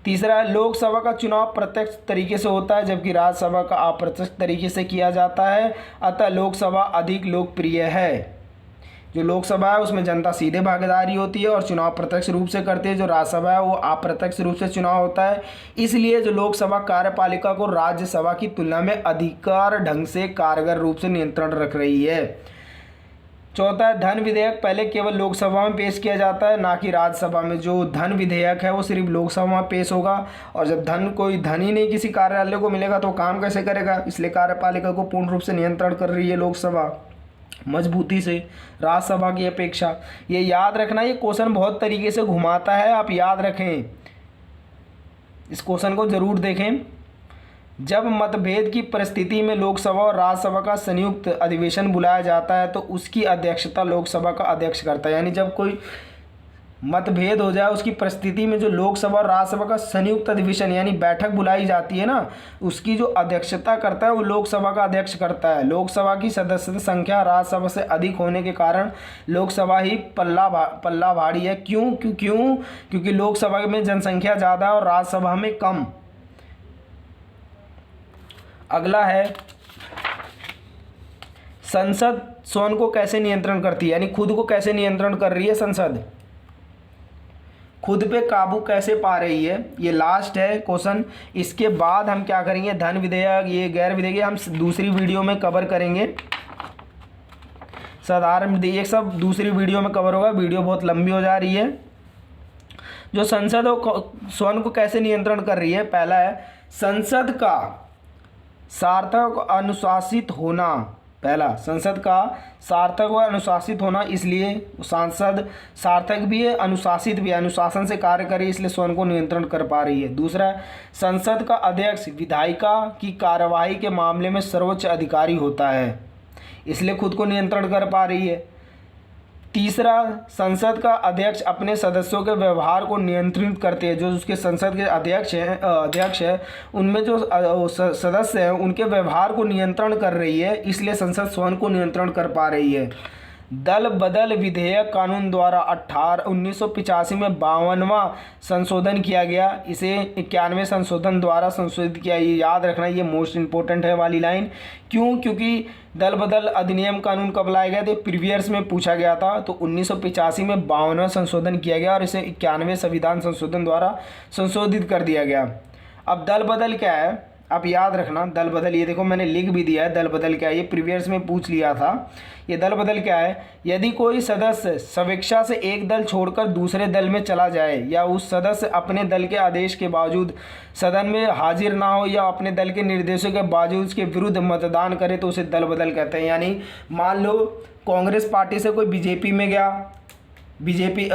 तीसरा है लोकसभा का चुनाव प्रत्यक्ष तरीके से होता है जबकि राज्यसभा का अप्रत्यक्ष तरीके से किया जाता है, अतः लोकसभा अधिक लोकप्रिय है। जो लोकसभा है उसमें जनता सीधे भागीदारी होती है और चुनाव प्रत्यक्ष रूप से करती है, जो राज्यसभा है वो अप्रत्यक्ष रूप से चुनाव होता है। इसलिए जो लोकसभा कार्यपालिका को राज्यसभा की तुलना में अधिकार ढंग से कारगर रूप से नियंत्रण रख रही है। चौथा है धन विधेयक पहले केवल लोकसभा में पेश किया जाता है, ना कि राज्यसभा में। जो धन विधेयक है वो सिर्फ लोकसभा में पेश होगा, और जब कोई धन ही नहीं किसी कार्यालय को मिलेगा तो काम कैसे करेगा। इसलिए कार्यपालिका को पूर्ण रूप से नियंत्रण कर रही है लोकसभा मजबूती से राज्यसभा की अपेक्षा। ये याद रखना, ये क्वेश्चन बहुत तरीके से घुमाता है, आप याद रखें, इस क्वेश्चन को जरूर देखें। जब मतभेद की परिस्थिति में लोकसभा और राज्यसभा का संयुक्त अधिवेशन बुलाया जाता है तो उसकी अध्यक्षता लोकसभा का अध्यक्ष करता है। यानी जब कोई मतभेद हो जाए उसकी परिस्थिति में जो लोकसभा और राज्यसभा का संयुक्त अधिवेशन यानी बैठक बुलाई जाती है ना, उसकी जो अध्यक्षता करता है वो लोकसभा का अध्यक्ष करता है। लोकसभा की सदस्य संख्या राज्यसभा से अधिक होने के कारण लोकसभा ही पल्ला भारी है। क्योंकि लोकसभा में जनसंख्या ज़्यादा है और राज्यसभा में कम। अगला है संसद स्वयं को कैसे नियंत्रण करती है, यानी खुद को कैसे नियंत्रण कर रही है संसद, खुद पे काबू कैसे पा रही है। ये लास्ट है क्वेश्चन। इसके बाद हम क्या करेंगे, धन विधेयक, ये गैर विधेयक हम दूसरी वीडियो में कवर करेंगे। साधारण विधेयक सब दूसरी वीडियो में कवर होगा, वीडियो बहुत लंबी हो जा रही है। जो संसद स्वयं को कैसे नियंत्रण कर रही है, पहला है संसद का सार्थक अनुशासित होना। पहला, संसद का सार्थक व अनुशासित होना, इसलिए सांसद सार्थक भी है, अनुशासित भी है, अनुशासन से कार्य करे, इसलिए स्वयं को नियंत्रण कर पा रही है। दूसरा, संसद का अध्यक्ष विधायिका की कार्यवाही के मामले में सर्वोच्च अधिकारी होता है, इसलिए खुद को नियंत्रण कर पा रही है। तीसरा, संसद का अध्यक्ष अपने सदस्यों के व्यवहार को नियंत्रित करते हैं। जो उसके संसद के अध्यक्ष है उनमें जो सदस्य हैं उनके व्यवहार को नियंत्रण कर रही है, इसलिए संसद स्वयं को नियंत्रण कर पा रही है। दल बदल विधेयक कानून द्वारा 1985 में 52वां संशोधन किया गया, इसे 91वें संशोधन द्वारा संशोधित किया। ये याद रखना, ये मोस्ट इंपॉर्टेंट है वाली लाइन। क्योंकि दल बदल अधिनियम कानून कब लाए गए थे, प्रीवियस में पूछा गया था, तो 1985 में 52वां संशोधन किया गया और इसे 91वें संविधान संशोधन द्वारा संशोधित कर दिया गया। अब दल बदल क्या है, आप याद रखना, दल बदल, ये देखो मैंने लिख भी दिया है, दल बदल क्या है, ये प्रीवियस में पूछ लिया था। ये दल बदल क्या है, यदि कोई सदस्य स्वेच्छा से एक दल छोड़कर दूसरे दल में चला जाए या उस सदस्य अपने दल के आदेश के बावजूद सदन में हाजिर ना हो या अपने दल के निर्देशों के बावजूद उसके विरुद्ध मतदान करे तो उसे दल बदल कहते हैं। यानी मान लो कांग्रेस पार्टी से कोई बीजेपी में गया, बीजेपी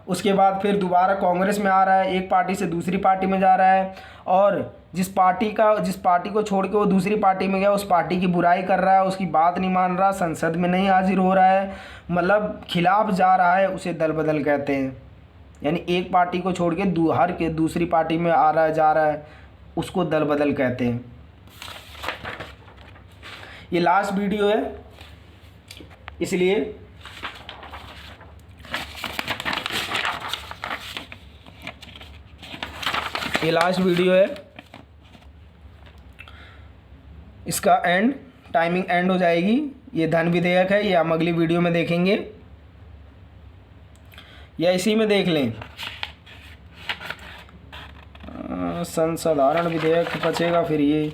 उसके बाद फिर दोबारा कांग्रेस में आ रहा है, एक पार्टी से दूसरी पार्टी में जा रहा है, और जिस पार्टी को छोड़ के वो दूसरी पार्टी में गया उस पार्टी की बुराई कर रहा है, उसकी बात नहीं मान रहा, संसद में नहीं हाजिर हो रहा है, मतलब खिलाफ जा रहा है, उसे दल बदल कहते हैं। यानी एक पार्टी को छोड़ के दूसरी पार्टी में आ रहा है, जा रहा है, उसको दल बदल कहते हैं। ये लास्ट वीडियो है, इसलिए ये लास्ट वीडियो है, इसका टाइमिंग एंड हो जाएगी। ये धन विधेयक है, ये हम अगली वीडियो में देखेंगे या इसी में देख लें। संसाधारण विधेयक बचेगा, फिर ये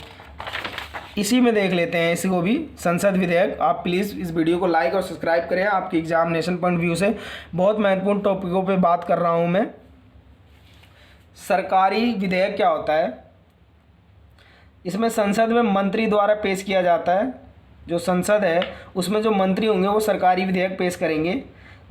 इसी में देख लेते हैं इसको भी, संसद विधेयक। आप प्लीज़ इस वीडियो को लाइक और सब्सक्राइब करें, आपकी एग्जामिनेशन पॉइंट व्यू से बहुत महत्वपूर्ण टॉपिकों पे बात कर रहा हूँ मैं। सरकारी विधेयक क्या होता है, इसमें संसद में मंत्री द्वारा पेश किया जाता है। जो संसद है उसमें जो मंत्री होंगे वो सरकारी विधेयक पेश करेंगे।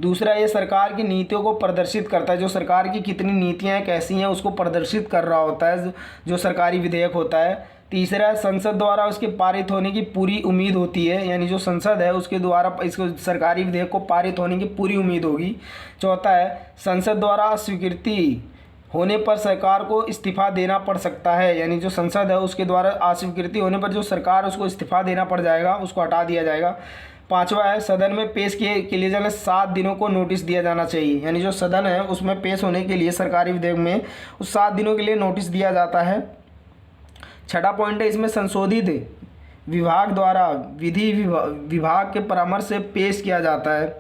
दूसरा, ये सरकार की नीतियों को प्रदर्शित करता है, जो सरकार की कितनी नीतियाँ हैं, कैसी हैं, उसको प्रदर्शित कर रहा होता है जो सरकारी विधेयक होता है। तीसरा, संसद द्वारा उसके पारित होने की पूरी उम्मीद होती है, यानी जो संसद है उसके द्वारा इसको सरकारी विधेयक को पारित होने की पूरी उम्मीद होगी। चौथा है, संसद द्वारा स्वीकृति होने पर सरकार को इस्तीफा देना पड़ सकता है, यानी जो संसद है उसके द्वारा अस्वीकृति होने पर जो सरकार उसको इस्तीफा देना पड़ जाएगा, उसको हटा दिया जाएगा। 5वां है सदन में पेश किए के लिए जाने 7 दिनों को नोटिस दिया जाना चाहिए, यानी जो सदन है उसमें पेश होने के लिए सरकारी विधेयक में उस 7 दिनों के लिए नोटिस दिया जाता है। 6वां पॉइंट है इसमें संशोधित विभाग द्वारा विधि विभाग के परामर्श से पेश किया जाता है।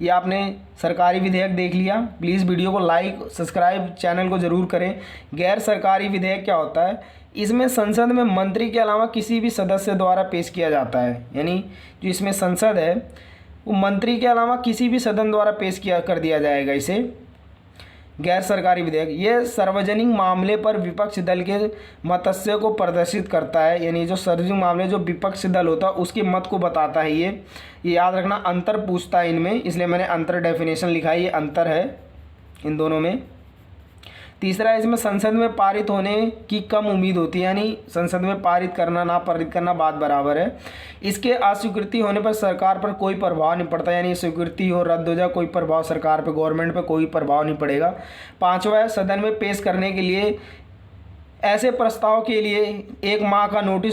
ये आपने सरकारी विधेयक देख लिया। प्लीज़ वीडियो को लाइक सब्सक्राइब चैनल को ज़रूर करें। गैर सरकारी विधेयक क्या होता है? इसमें संसद में मंत्री के अलावा किसी भी सदस्य द्वारा पेश किया जाता है, यानी जो इसमें संसद है वो मंत्री के अलावा किसी भी सदन द्वारा पेश किया कर दिया जाएगा इसे गैर सरकारी विधेयक। ये सार्वजनिक मामले पर विपक्ष दल के मतस्य को प्रदर्शित करता है, यानी जो सार्वजनिक मामले जो विपक्ष दल होता है उसके मत को बताता है। ये याद रखना, अंतर पूछता है इनमें, इसलिए मैंने अंतर डेफिनेशन लिखा है, ये अंतर है इन दोनों में। तीसरा है इसमें संसद में पारित होने की कम उम्मीद होती है, यानी संसद में पारित करना ना पारित करना बात बराबर है। इसके अस्वीकृति होने पर सरकार पर कोई प्रभाव नहीं पड़ता, यानी स्वीकृति हो रद्द हो जाए कोई प्रभाव सरकार पे गवर्नमेंट पे कोई प्रभाव नहीं पड़ेगा। 5वां है सदन में पेश करने के लिए ऐसे प्रस्ताव के लिए 1 माह का नोटिस